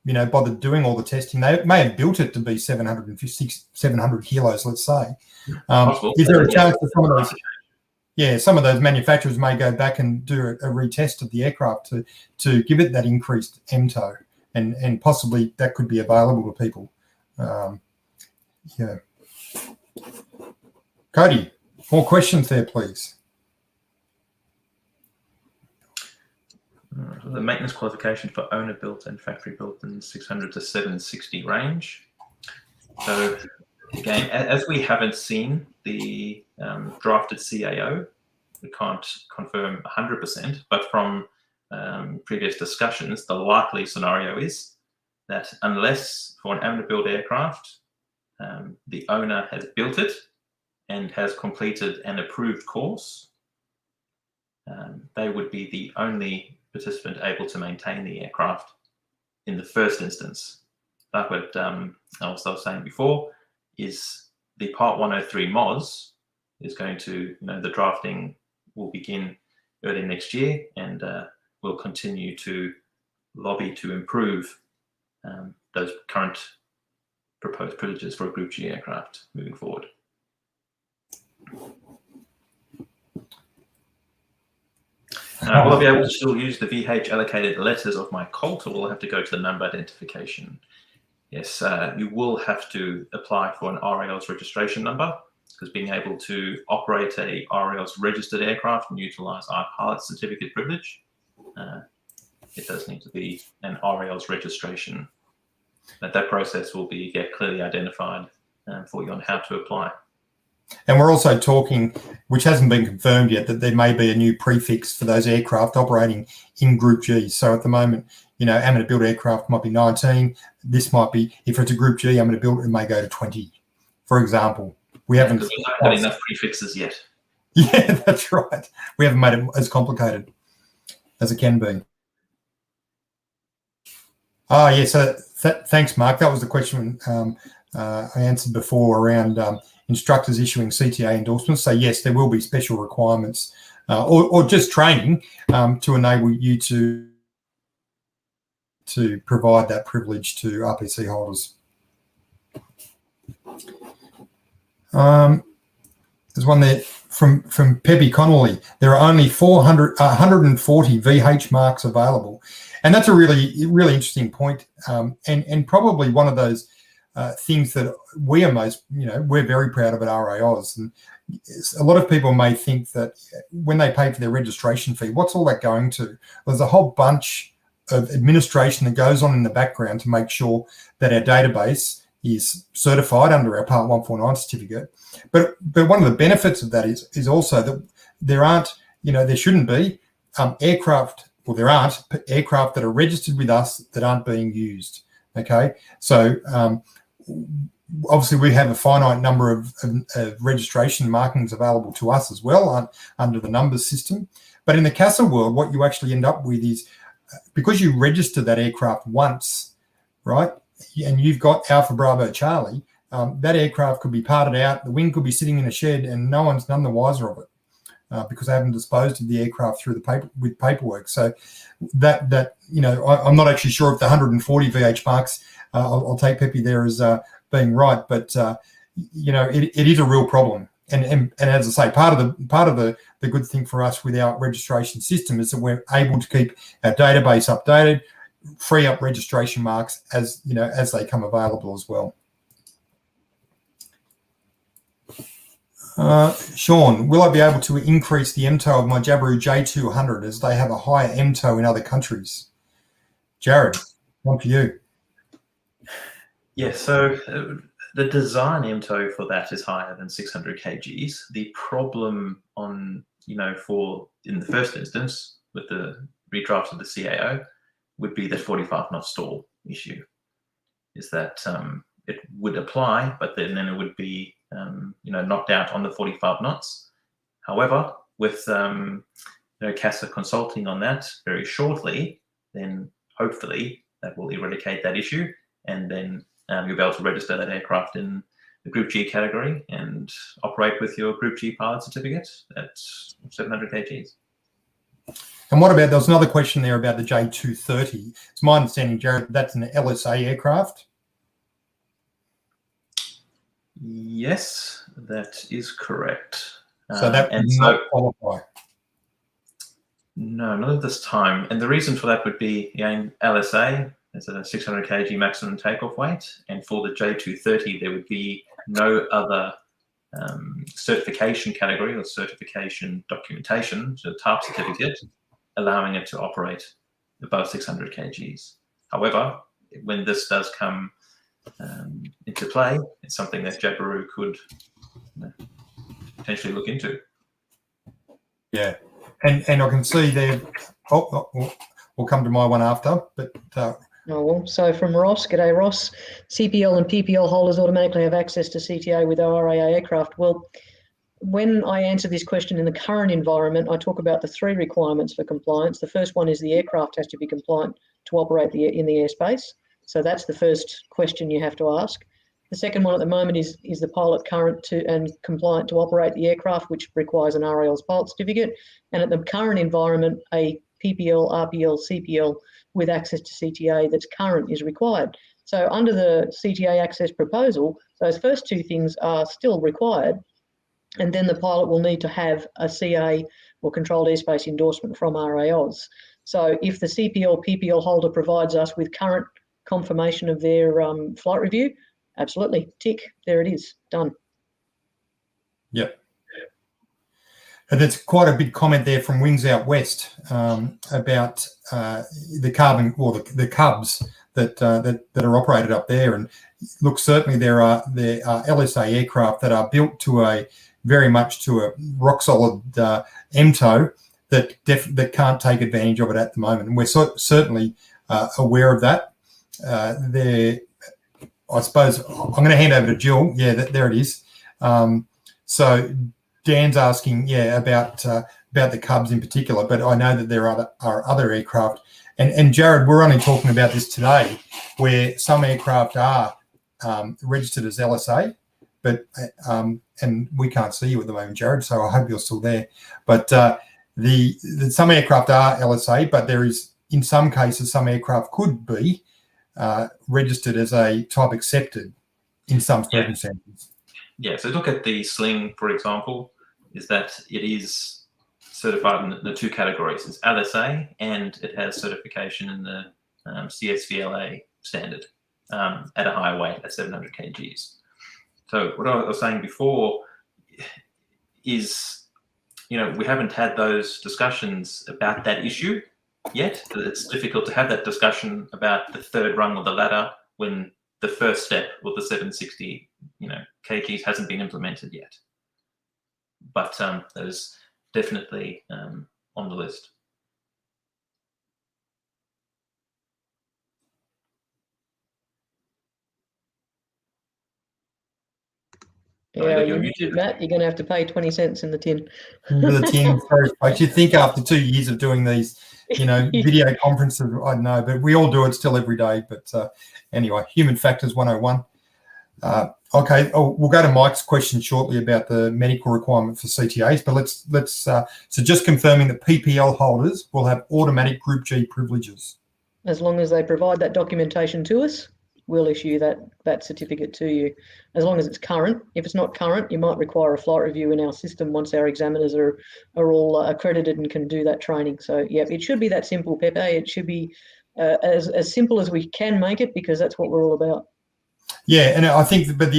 bothered doing all the testing? They may have built it to be 700 kilos, let's say. Is there a chance that some of those manufacturers may go back and do a retest of the aircraft to give it that increased MTOW? and possibly that could be available to people. Yeah. Cody, more questions there, please. The maintenance qualification for owner built and factory built in 600 to 760 range. So again, as we haven't seen the drafted CAO, we can't confirm 100%, but from previous discussions, the likely scenario is that unless for an owner built aircraft, the owner has built it and has completed an approved course, they would be the only participant able to maintain the aircraft in the first instance. Like what I was saying before, is the Part 103 mods is going to, the drafting will begin early next year, and we'll continue to lobby to improve those current proposed privileges for a Group G aircraft moving forward. Will I be able to still use the VH allocated letters of my Colt, or will I have to go to the number identification? Yes, you will have to apply for an RAAus registration number, because being able to operate a RAAus registered aircraft and utilize our pilot certificate privilege, it does need to be an RAAus registration. That process will be clearly identified for you on how to apply. And we're also talking, which hasn't been confirmed yet, that there may be a new prefix for those aircraft operating in Group G. So at the moment, amateur built aircraft might be 19. This might be, if it's a Group G, amateur built, it may go to 20, for example. We haven't got enough prefixes yet. Yeah, that's right. We haven't made it as complicated as it can be. Oh, yeah. So thanks, Mark. That was the question I answered before around instructors issuing CTA endorsements. So yes, there will be special requirements or just training to enable you to provide that privilege to RPC holders. There's one there from Peppy Connolly. There are only 140 VH marks available, and that's a really interesting point, and probably one of those things that we are most, we're very proud of at RAAus. And a lot of people may think that when they pay for their registration fee, what's all that going to? There's a whole bunch of administration that goes on in the background to make sure that our database is certified under our Part 149 certificate. But one of the benefits of that is also that there aren't, there shouldn't be aircraft, or there aren't aircraft that are registered with us that aren't being used. Okay, so obviously we have a finite number of registration markings available to us as well under the numbers system. But in the CASA world, what you actually end up with is, because you register that aircraft once, right, and you've got Alpha Bravo Charlie, that aircraft could be parted out, the wing could be sitting in a shed, and no one's none the wiser of it because they haven't disposed of the aircraft through with paperwork. So that I'm not actually sure if the 140 VH marks, I'll take Peppy there as being right, but it is a real problem. And as I say, part of the good thing for us with our registration system is that we're able to keep our database updated, free up registration marks as they come available as well. Sean, will I be able to increase the MTOW of my Jabiru J200 as they have a higher MTOW in other countries? Jared, one for you. Yeah, so the design MTOW for that is higher than 600 kgs. The problem in the first instance with the redraft of the CAO would be the 45 knot stall issue. Is that it would apply, but then it would be knocked out on the 45 knots. However, with CASA consulting on that very shortly, then hopefully that will eradicate that issue, and then you'll be able to register that aircraft in the Group G category and operate with your Group G pilot certificate at 700 kgs. And what about, there was another question there about the J230. It's my understanding, Jared, that's an LSA aircraft. Yes, that is correct. So that would not qualify. No, not at this time. And the reason for that would be, LSA, there's a 600 kg maximum takeoff weight, and for the J230 there would be no other certification category or certification documentation, so type certificate, allowing it to operate above 600 kgs. However, when this does come into play, it's something that Jabiru could potentially look into. Yeah, and I can see there. We'll come to my one after, but. So from Ross, g'day Ross, CPL and PPL holders automatically have access to CTA with RAA aircraft. Well, when I answer this question in the current environment, I talk about the 3 requirements for compliance. The first one is the aircraft has to be compliant to operate in the airspace. So that's the first question you have to ask. The second one at the moment is the pilot current to and compliant to operate the aircraft, which requires an RAAus pilot certificate. And at the current environment, a PPL, RPL, CPL with access to CTA that's current is required. So under the CTA access proposal, those first 2 things are still required. And then the pilot will need to have a CA or controlled airspace endorsement from RAAus. So if the CPL, PPL holder provides us with current confirmation of their flight review, absolutely, tick, there it is, done. Yep. And there's quite a big comment there from Wings Out West about the carbon or the Cubs that are operated up there. And look, certainly there are LSA aircraft that are built to very much to a rock solid MTOW that can't take advantage of it at the moment. And we're certainly aware of that. I suppose I'm going to hand over to Jill. Yeah, there it is. So Dan's asking, about the Cubs in particular, but I know that there are other aircraft. And Jared, we're only talking about this today, where some aircraft are registered as LSA, but and we can't see you at the moment, Jared. So I hope you're still there. But some aircraft are LSA, but there is, in some cases, some aircraft could be registered as a type accepted in some circumstances. Yeah, so look at the Sling, for example, is that it is certified in the 2 categories. It's LSA and it has certification in the CSVLA standard at a higher weight at 700 kgs. So what I was saying before is, we haven't had those discussions about that issue yet. It's difficult to have that discussion about the 3rd rung of the ladder when the first step with the 760, kgs hasn't been implemented yet. But that is definitely on the list. Yeah, you're muted, Matt. You're going to have to pay 20 cents in the tin. The tin first, but you think after 2 years of doing these, video conferences, I don't know, but we all do it still every day. But anyway, human factors 101. Okay, we'll go to Mike's question shortly about the medical requirement for CTAs, but let's so just confirming that PPL holders will have automatic Group G privileges. As long as they provide that documentation to us, we'll issue that certificate to you, as long as it's current. If it's not current, you might require a flight review in our system once our examiners are all accredited and can do that training. So yeah, it should be that simple, Pepe. It should be as simple as we can make it, because that's what we're all about. Yeah, and I think, but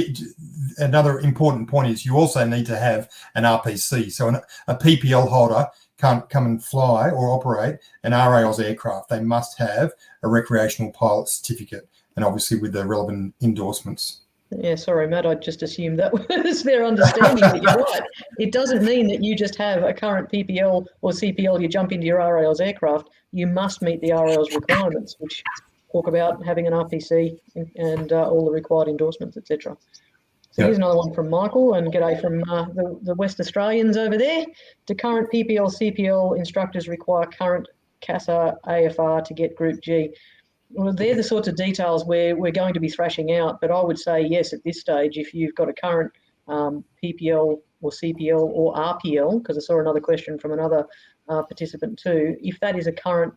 another important point is you also need to have an RPC. So a PPL holder can't come and fly or operate an RAAus aircraft. They must have a recreational pilot certificate, and obviously with the relevant endorsements. Yeah, sorry, Matt, I just assumed that was their understanding, but you're right. It doesn't mean that you just have a current PPL or CPL, you jump into your RAAus aircraft. You must meet the RAAus requirements, which talk about having an RPC and all the required endorsements, etc. So here's another one from Michael, and g'day from the West Australians over there. Do current PPL, CPL instructors require current CASA AFR to get Group G? Well, they're the sorts of details where we're going to be thrashing out, but I would say yes at this stage. If you've got a current PPL or CPL or RPL, because I saw another question from another participant too, if that is a current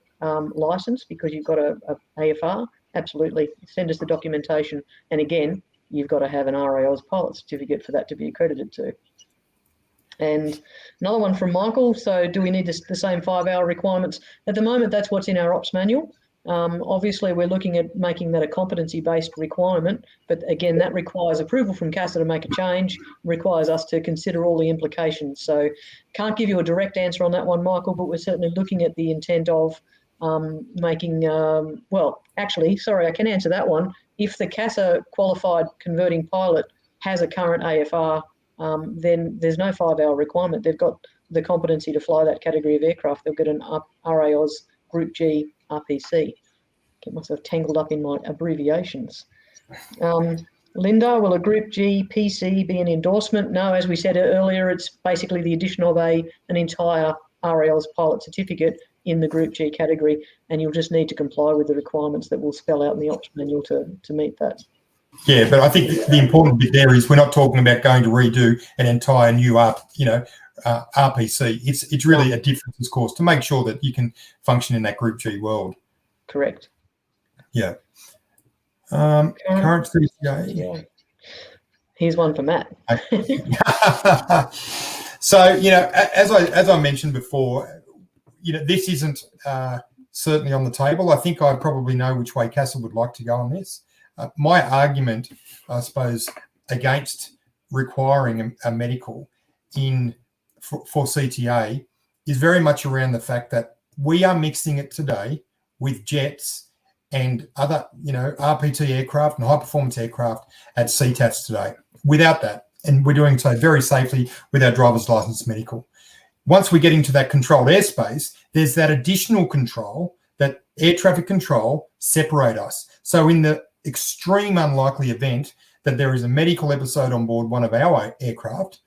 license because you've got a AFR, absolutely, send us the documentation. And again, you've got to have an RAAus pilot certificate for that to be accredited to. And another one from Michael, so do we need the same 5-hour requirements? At the moment, that's what's in our ops manual. Obviously, we're looking at making that a competency-based requirement, but again, that requires approval from CASA to make a change, requires us to consider all the implications. So can't give you a direct answer on that one, Michael, but we're certainly looking at the intent of making, well, actually, sorry, I can answer that one. If the CASA qualified converting pilot has a current AFR, then there's no 5-hour requirement. They've got the competency to fly that category of aircraft. They'll get an RAAus Group G RPC. Get myself tangled up in my abbreviations. Linda, will a Group G PC be an endorsement? No, as we said earlier, it's basically the addition of an entire RAAus pilot certificate in the Group G category, and you'll just need to comply with the requirements that we'll spell out in the option manual to meet that. Yeah, but I think the important bit there is we're not talking about going to redo an entire new RPC. It's really a differences course to make sure that you can function in that Group G world. Correct. Yeah. Current CTA. Yeah. Here's one for Matt. So, as I mentioned before, this isn't certainly on the table. I think I probably know which way CASA would like to go on this. My argument, I suppose, against requiring a medical for CTA is very much around the fact that we are mixing it today with jets and other, RPT aircraft and high-performance aircraft at CTAFs today. Without that, and we're doing so very safely with our driver's license medical. Once we get into that controlled airspace, there's that additional control that air traffic control separate us. So in the extreme unlikely event that there is a medical episode on board one of our aircraft,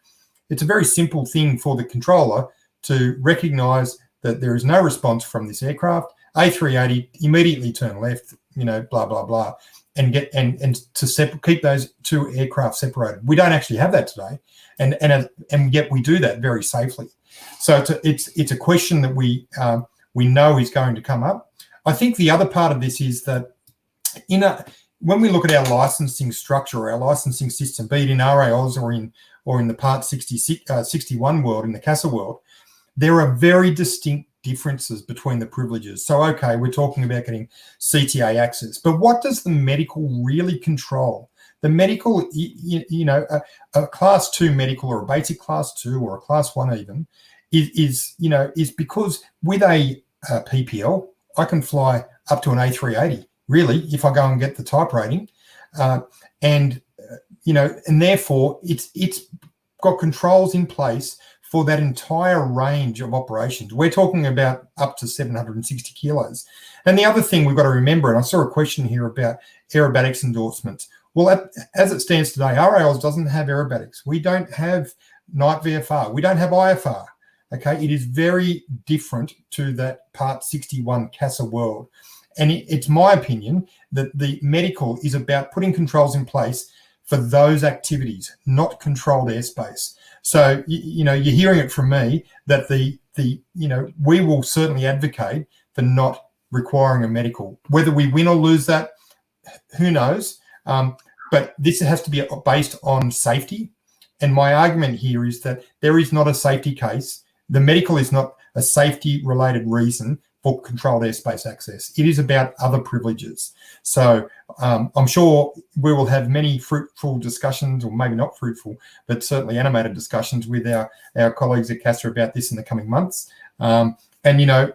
it's a very simple thing for the controller to recognise that there is no response from this aircraft. A380, immediately turn left, blah, blah, blah, and keep those two aircraft separated. We don't actually have that today, and yet we do that very safely. So it's a question that we know is going to come up. I think the other part of this is that when we look at our licensing structure or our licensing system, be it in RAAus or in the Part 61 world, in the CASA world, there are very distinct differences between the privileges. So, okay, we're talking about getting CTA access, but what does the medical really control? The medical, a Class 2 medical or a basic Class 2 or a Class 1 even, is because with a PPL, I can fly up to an A380, really, if I go and get the type rating. And therefore it's got controls in place for that entire range of operations. We're talking about up to 760 kilos. And the other thing we've got to remember, and I saw a question here about aerobatics endorsements. Well, as it stands today, RAAus doesn't have aerobatics. We don't have night VFR. We don't have IFR. Okay, it is very different to that Part 61 CASA world. And it's my opinion that the medical is about putting controls in place for those activities, not controlled airspace. So, you're hearing it from me that we will certainly advocate for not requiring a medical. Whether we win or lose that, who knows? But this has to be based on safety. And my argument here is that there is not a safety case. The medical is not a safety-related reason for controlled airspace access. It is about other privileges. So I'm sure we will have many fruitful discussions, or maybe not fruitful, but certainly animated discussions with our colleagues at CASA about this in the coming months. And,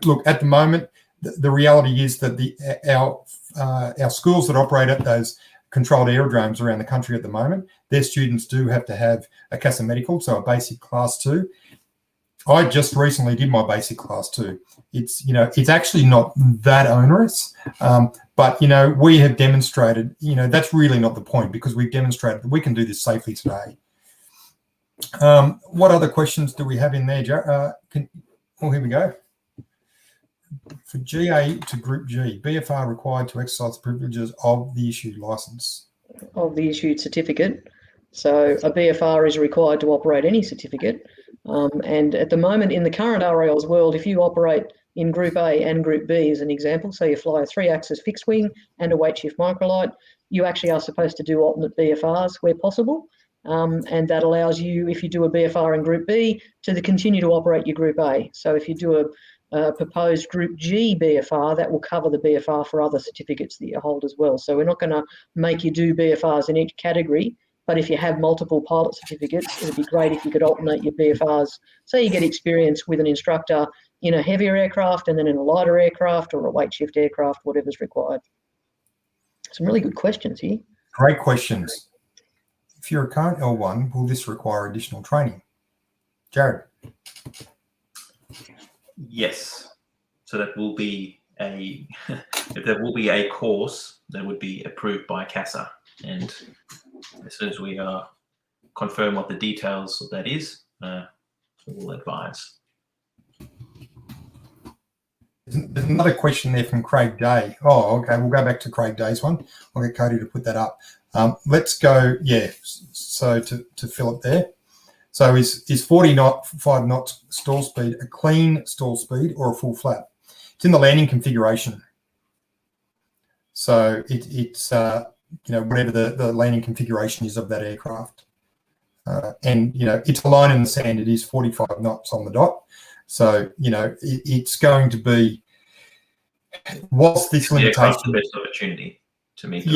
look, at the moment, the reality is that our schools that operate at those controlled aerodromes around the country at the moment, their students do have to have a CASA medical, so a basic Class 2. I just recently did my basic Class 2. It's actually not that onerous, but we have demonstrated, that's really not the point, because we've demonstrated that we can do this safely today. What other questions do we have in there, Joe? Here we go. For GA to Group G, BFR required to exercise the privileges of the issued license. Of the issued certificate. So a BFR is required to operate any certificate. And at the moment in the current RAAus world, if you operate in Group A and Group B as an example, so you fly a 3-axis fixed wing and a weight shift microlight, you actually are supposed to do alternate BFRs where possible. And that allows you, if you do a BFR in Group B, to continue to operate your Group A. So if you do proposed Group G BFR that will cover the BFR for other certificates that you hold as well. So we're not going to make you do BFRs in each category, but if you have multiple pilot certificates, it'd be great if you could alternate your BFRs. Say you get experience with an instructor in a heavier aircraft and then in a lighter aircraft or a weight shift aircraft, whatever's required. Some really good questions here. Great questions. If you're a current L1, will this require additional training? Jared? Yes. So that will be a, if there will be a course that would be approved by CASA. And as soon as we confirm what the details of that is, we'll advise. There's another question there from Craig Day. Oh, okay. We'll go back to Craig Day's one. I'll get Cody to put that up. Let's go. Yeah. So to fill it there. So is 45 knots stall speed a clean stall speed or a full flap? It's in the landing configuration. So it's whatever the landing configuration is of that aircraft. And it's a line in the sand. It is 45 knots on the dot. So it's going to be, whilst this limitation, the best opportunity to meet.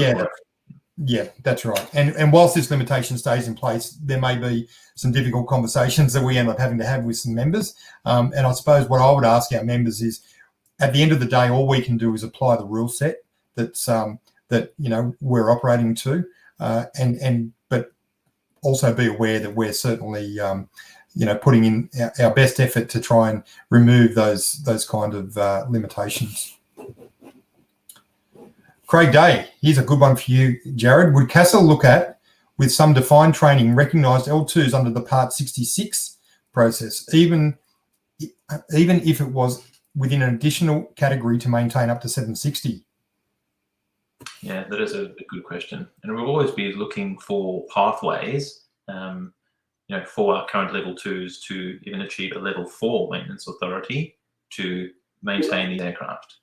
Yeah, that's right. And whilst this limitation stays in place, there may be some difficult conversations that we end up having to have with some members. And I suppose what I would ask our members is, at the end of the day, all we can do is apply the rule set that's that we're operating to, but also be aware that we're certainly putting in our best effort to try and remove those kind of limitations. Craig Day, here's a good one for you, Jared. Would CASA look at, with some defined training, recognised L2s under the Part 66 process, even if it was within an additional category to maintain up to 760? Yeah, that is a good question. And we'll always be looking for pathways, for our current level 2s to even achieve a level 4 maintenance authority to maintain these aircraft.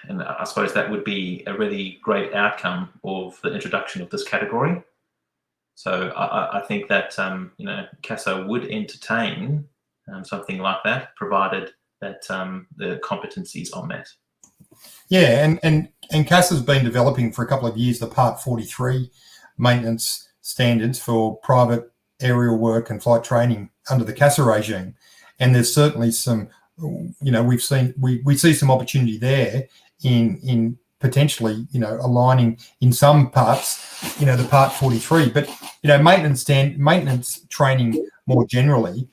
And I suppose that would be a really great outcome of the introduction of this category. So I think that CASA would entertain something like that, provided that the competencies are met. Yeah, and CASA's been developing for a couple of years the Part 43 maintenance standards for private aerial work and flight training under the CASA regime. And there's certainly some, we see some opportunity there in potentially, aligning in some parts, the Part 43. But, maintenance training more generally,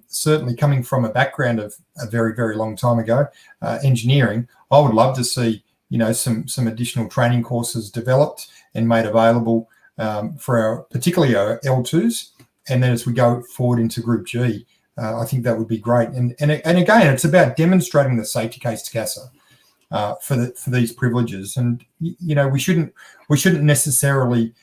certainly coming from a background of a very, very long time ago, engineering, I would love to see, some additional training courses developed and made available for particularly our L2s. And then as we go forward into Group G, I think that would be great. And again, it's about demonstrating the safety case to CASA for these privileges. And, we shouldn't necessarily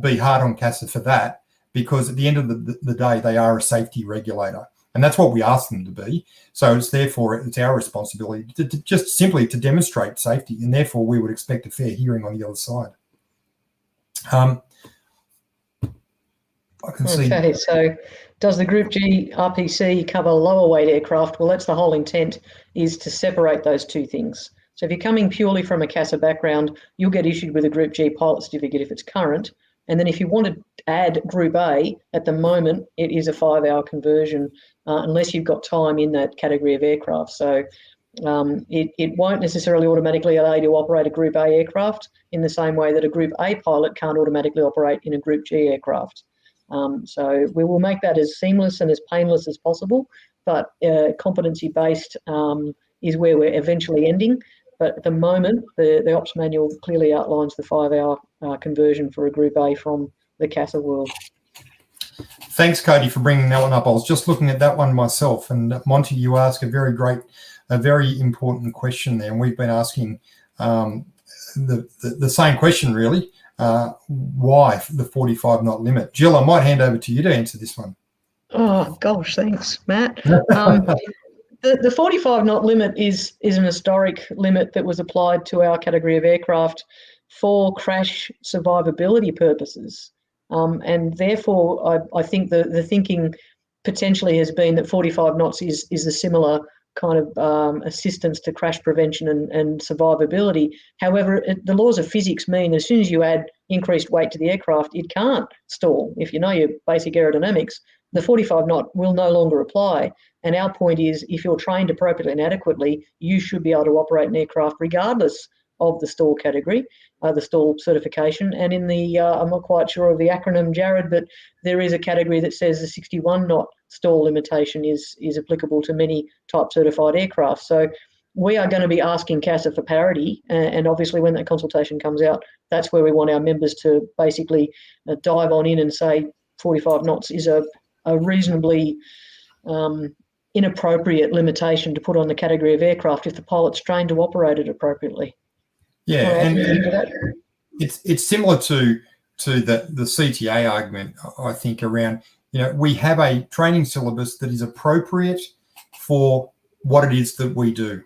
be hard on CASA for that, because at the end of the day, they are a safety regulator. And that's what we ask them to be. So it's our responsibility to just simply to demonstrate safety. And therefore, we would expect a fair hearing on the other side. I can see. Okay, so does the Group G RPC cover lower weight aircraft? Well, that's the whole intent, is to separate those two things. So if you're coming purely from a CASA background, you'll get issued with a Group G pilot certificate if it's current. And then if you want to add Group A, at the moment, it is a 5-hour conversion, unless you've got time in that category of aircraft. So it won't necessarily automatically allow you to operate a Group A aircraft in the same way that a Group A pilot can't automatically operate in a Group G aircraft. So we will make that as seamless and as painless as possible, but competency-based is where we're eventually ending. But at the moment, the ops manual clearly outlines the 5-hour conversion for a Group A from the CASA world. Thanks, Cody, for bringing that one up. I was just looking at that one myself. And Monty, you ask a very important question there. And we've been asking the same question, really. Why the 45 knot limit? Jill, I might hand over to you to answer this one. Oh, gosh, thanks, Matt. The 45 knot limit is an historic limit that was applied to our category of aircraft for crash survivability purposes. And therefore, I think the thinking potentially has been that 45 knots is a similar kind of assistance to crash prevention and survivability. However, the laws of physics mean as soon as you add increased weight to the aircraft, it can't stall. If you know your basic aerodynamics, the 45 knot will no longer apply. And our point is, if you're trained appropriately and adequately, you should be able to operate an aircraft regardless of the stall category, the stall certification. And in the, I'm not quite sure of the acronym, Jared, but there is a category that says the 61 knot stall limitation is applicable to many type certified aircraft. So we are going to be asking CASA for parity, and obviously when that consultation comes out, that's where we want our members to basically dive on in and say 45 knots is a reasonably inappropriate limitation to put on the category of aircraft if the pilot's trained to operate it appropriately. Yeah, and it's similar to the CTA argument, I think, around, we have a training syllabus that is appropriate for what it is that we do.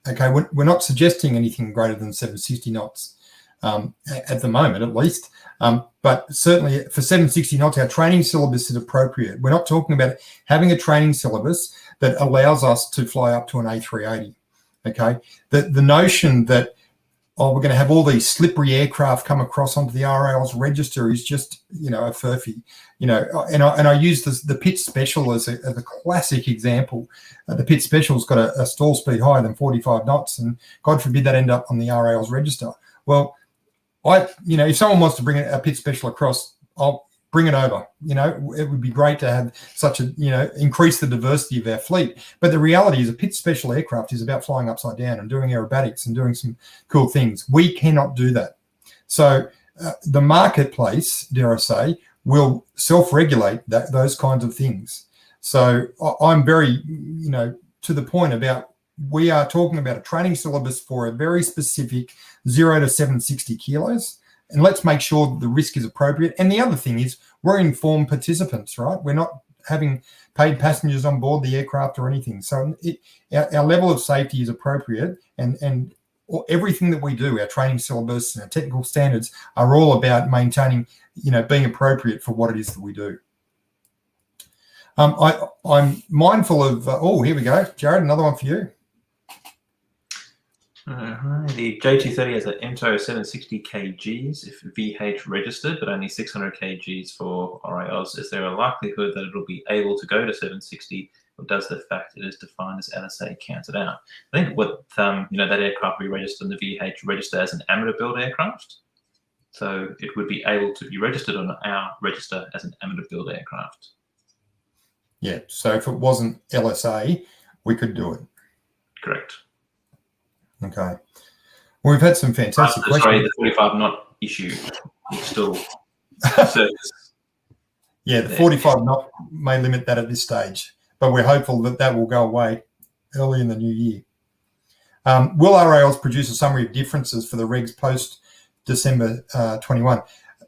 Okay, we're not suggesting anything greater than 760 knots at the moment, at least. But certainly for 760 knots, our training syllabus is appropriate. We're not talking about having a training syllabus that allows us to fly up to an A380. Okay, the notion that, we're going to have all these slippery aircraft come across onto the RAAus register is just, a furphy, and I use the Pitt Special as a classic example. The Pitt Special's got a stall speed higher than 45 knots, and God forbid that end up on the RAAus register. Well, if someone wants to bring a Pitt Special across, I'll bring it over. It would be great to have such a, increase the diversity of our fleet. But the reality is a Pitt Special aircraft is about flying upside down and doing aerobatics and doing some cool things. We cannot do that. So the marketplace, dare I say, will self-regulate those kinds of things. So I'm very, to the point about, we are talking about a training syllabus for a very specific 0 to 760 kilos. And let's make sure that the risk is appropriate. And the other thing is, we're informed participants, right? We're not having paid passengers on board the aircraft or anything. So our level of safety is appropriate, and everything that we do, our training syllabus and our technical standards, are all about maintaining, being appropriate for what it is that we do. I'm mindful of, here we go. Jared, another one for you. The J230 has an MTOW 760 kgs if VH registered, but only 600 kgs for RAAus. Is there a likelihood that it will be able to go to 760, or does the fact it is defined as LSA count it out? I think what that aircraft we registered on the VH register as an amateur build aircraft, so it would be able to be registered on our register as an amateur build aircraft. Yeah. So if it wasn't LSA, we could do it. Correct. Okay. Well, we've had some fantastic questions. Sorry, the 45 knot issue is still surface. Yeah, the 45 knot may limit that at this stage, but we're hopeful that will go away early in the new year. Will RAAus produce a summary of differences for the regs post December 21?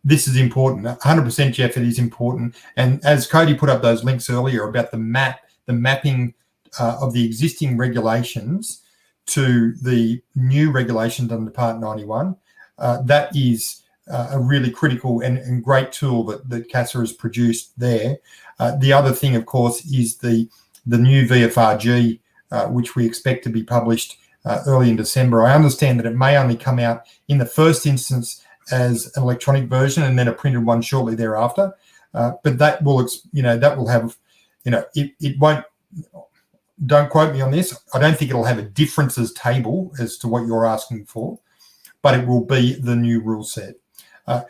This is important. 100%, Jeff, it is important. And as Cody put up those links earlier about the mapping of the existing regulations to the new regulations under Part 91, that is a really critical and great tool that CASA has produced there. The other thing, of course, is the new VFRG, which we expect to be published early in December. I understand that it may only come out in the first instance as an electronic version and then a printed one shortly thereafter. But that will, have, it won't. Don't quote me on this. I don't think it'll have a differences table as to what you're asking for, but it will be the new rule set. I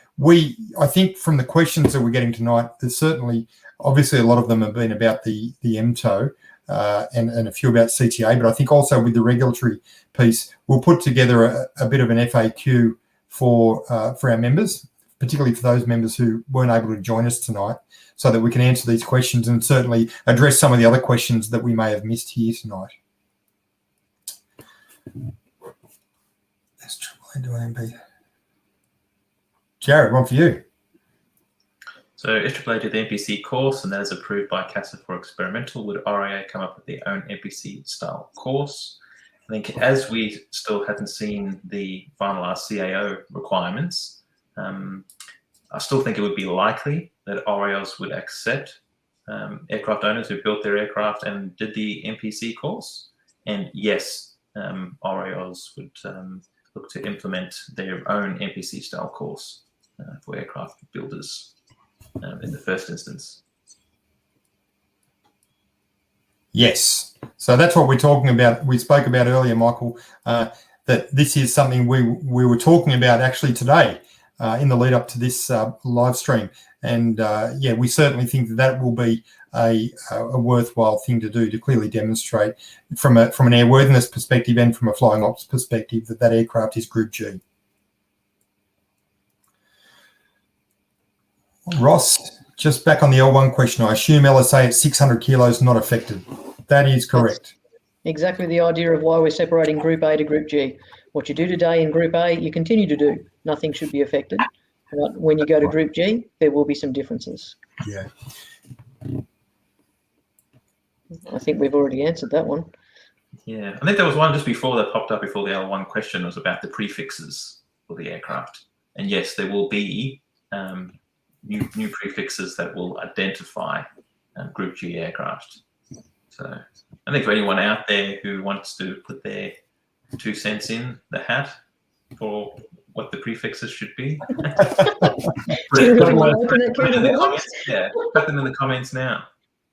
think from the questions that we're getting tonight, there's certainly, obviously a lot of them have been about the MTOW and a few about CTA, but I think also with the regulatory piece, we'll put together a bit of an FAQ for our members, particularly for those members who weren't able to join us tonight, so that we can answer these questions and certainly address some of the other questions that we may have missed here tonight. Let's try and do an MP. Jared, one for you. So SAAA did the NPC course, and that is approved by CASA for experimental. Would RAA come up with their own NPC style course? I think as we still haven't seen the finalised CAO requirements, I still think it would be likely that RAAus would accept aircraft owners who built their aircraft and did the MPC course. And yes, RAAus would look to implement their own MPC style course for aircraft builders in the first instance. Yes. So that's what we're talking about. We spoke about earlier, Michael, that this is something we were talking about actually today in the lead up to this live stream. And yeah, we certainly think that will be a worthwhile thing to do, to clearly demonstrate from an airworthiness perspective and from a flying ops perspective that aircraft is Group G. Ross, just back on the L1 question, I assume LSA at 600 kilos not affected. That is correct. That's exactly the idea of why we're separating Group A to Group G. What you do today in Group A, you continue to do. Nothing should be affected. But when you go to Group G, there will be some differences. Yeah. I think we've already answered that one. Yeah, I think there was one just before that popped up before the L1 question was about the prefixes for the aircraft. And yes, there will be new prefixes that will identify Group G aircraft. So I think for anyone out there who wants to put their 2 cents in the hat for what the prefixes should be, Do you really want to open that can of worms? Yeah, put them in the comments now.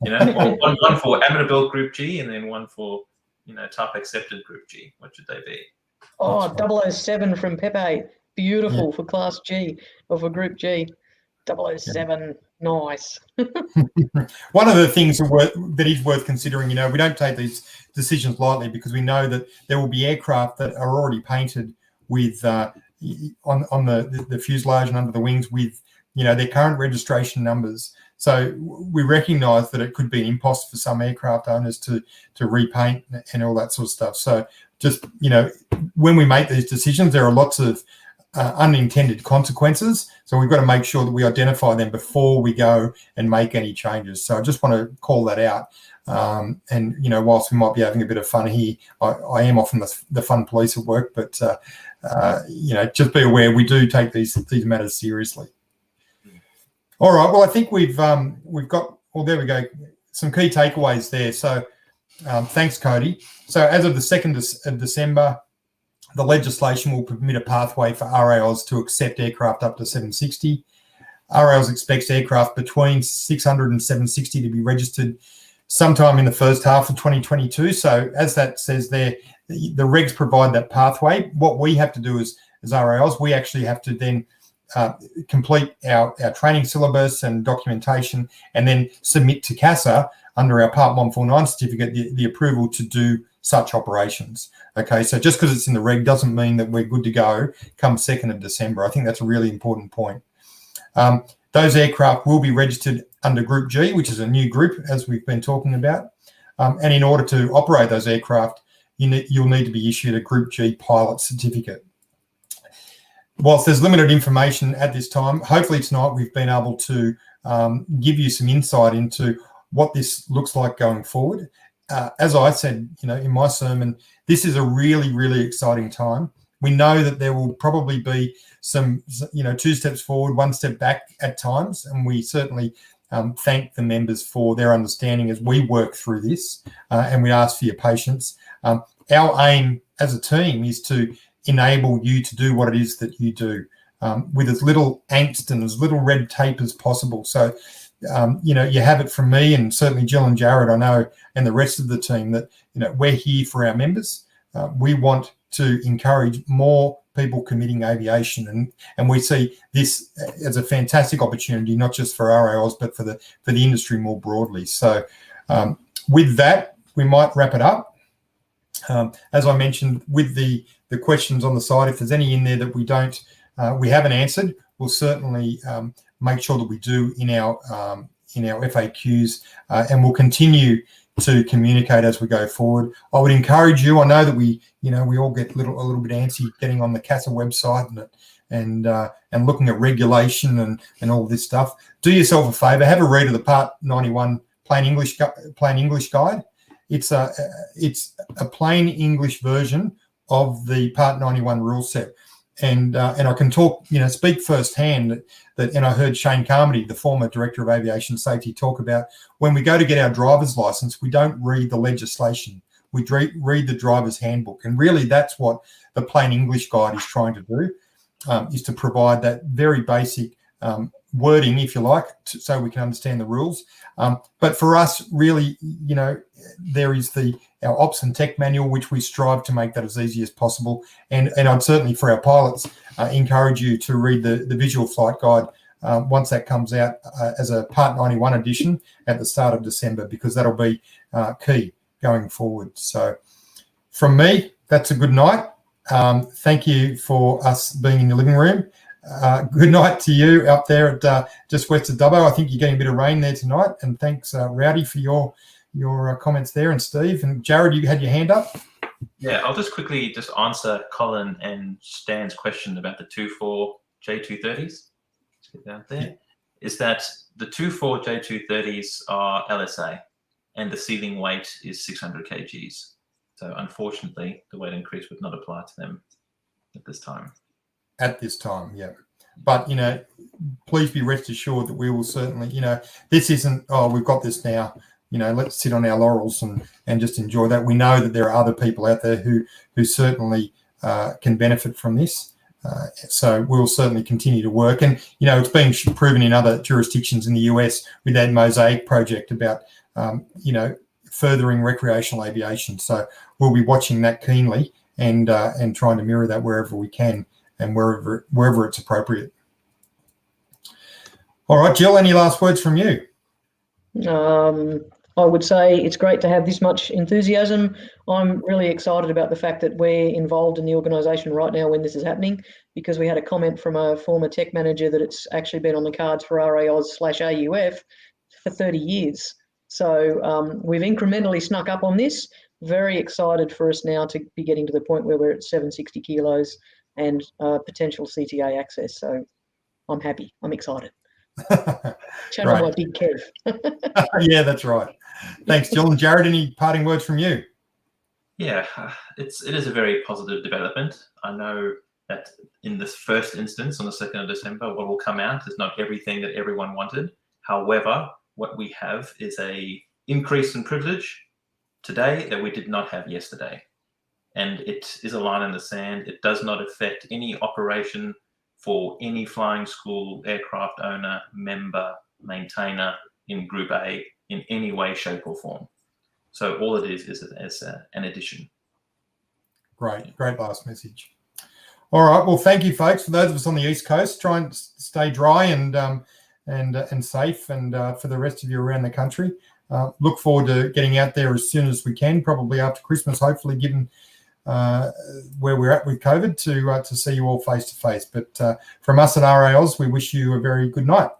You know, one for amateur Group G and then one for, you know, tough accepted Group G. What should they be? Oh, 007 from Pepe. Beautiful for Class G or for Group G. 007, nice. One of the things that is worth considering, you know, we don't take these decisions lightly because we know that there will be aircraft that are already painted with on the fuselage and under the wings with, you know, their current registration numbers. So we recognise that it could be an impost for some aircraft owners to repaint and all that sort of stuff. So just, you know, when we make these decisions, there are lots of unintended consequences. So we've got to make sure that we identify them before we go and make any changes. So I just want to call that out. And, you know, whilst we might be having a bit of fun here, I am often the fun police at work, but, you know, just be aware we do take these matters seriously. All right. Well, I think we've got, well, there we go, some key takeaways there. So thanks, Cody. So as of the 2nd of December, the legislation will permit a pathway for RAAus to accept aircraft up to 760. RAAus expects aircraft between 600 and 760 to be registered sometime in the first half of 2022. So as that says there, the regs provide that pathway. What we have to do as RAAus, we actually have to then complete our training syllabus and documentation and then submit to CASA under our Part 149 certificate the approval to do such operations. Okay, so just because it's in the reg doesn't mean that we're good to go come 2nd of December. I think that's a really important point. Those aircraft will be registered under Group G, which is a new group, as we've been talking about. And in order to operate those aircraft, you'll need to be issued a Group G pilot certificate. Whilst there's limited information at this time, hopefully tonight we've been able to give you some insight into what this looks like going forward. As I said, you know, in my sermon, this is a really, really exciting time. We know that there will probably be some, you know, 2 steps forward, 1 step back at times, and we certainly thank the members for their understanding as we work through this, and we ask for your patience. Our aim as a team is to enable you to do what it is that you do with as little angst and as little red tape as possible. So, you know, you have it from me and certainly Jill and Jared, I know, and the rest of the team that, you know, we're here for our members. We want to encourage more people committing aviation, and we see this as a fantastic opportunity, not just for RAAus, but for the industry more broadly. So with that, we might wrap it up. As I mentioned, with the questions on the side, if there's any in there that we haven't answered, we'll certainly make sure that we do in our FAQs, and we'll continue to communicate as we go forward. I would encourage you. I know that we all get a little bit antsy getting on the CASA website and looking at regulation and all this stuff. Do yourself a favour, have a read of the Part 91 Plain English Guide. It's a plain English version of the Part 91 rule set. and I can talk, speak firsthand and I heard Shane Carmody, the former Director of Aviation Safety, talk about when we go to get our driver's license, we don't read the legislation. We read the driver's handbook. And really that's what the plain English guide is trying to do, is to provide that very basic wording, if you like, so we can understand the rules. But for us, really, there is our ops and tech manual, which we strive to make that as easy as possible. And I'd certainly, for our pilots, encourage you to read the visual flight guide once that comes out as a Part 91 edition at the start of December, because that'll be key going forward. So from me, that's a good night. Thank you for us being in your living room. Good night to you out there at just west of Dubbo. I think you're getting a bit of rain there tonight. And thanks, Rowdy, for your comments there, and Steve. And Jared, you had your hand up. Yeah, I'll just quickly answer Colin and Stan's question about the 2.4 J230s. Let's get down there. Yeah. Is that the 2.4 J230s are LSA, and the ceiling weight is 600 kgs. So unfortunately, the weight increase would not apply to them at this time. At this time, yeah. But, please be rest assured that we will certainly, this isn't, we've got this now, let's sit on our laurels and just enjoy that. We know that there are other people out there who certainly can benefit from this. So we'll certainly continue to work. And, it's being proven in other jurisdictions in the US with that Mosaic project about, furthering recreational aviation. So we'll be watching that keenly and trying to mirror that wherever we can and wherever it's appropriate. All right, Jill, any last words from you? I would say it's great to have this much enthusiasm. I'm really excited about the fact that we're involved in the organisation right now when this is happening, because we had a comment from a former tech manager that it's actually been on the cards for RAAus/AUF for 30 years. So we've incrementally snuck up on this. Very excited for us now to be getting to the point where we're at 760 kilos and potential CTA access. So I'm happy. I'm excited. Channel my big Kev. Yeah, that's right. Thanks, Jill. And Jared, any parting words from you? Yeah, it is a very positive development. I know that in this first instance, on the 2nd of December, what will come out is not everything that everyone wanted. However, what we have is a increase in privilege today that we did not have yesterday. And it is a line in the sand. It does not affect any operation for any flying school, aircraft owner, member, maintainer in Group A in any way, shape or form. So all it is an addition. Great last message. All right, well, thank you, folks. For those of us on the East Coast, try and stay dry and safe, and for the rest of you around the country, look forward to getting out there as soon as we can, probably after Christmas, hopefully, given where we're at with COVID, to see you all face to face. But from us at RAAus, we wish you a very good night.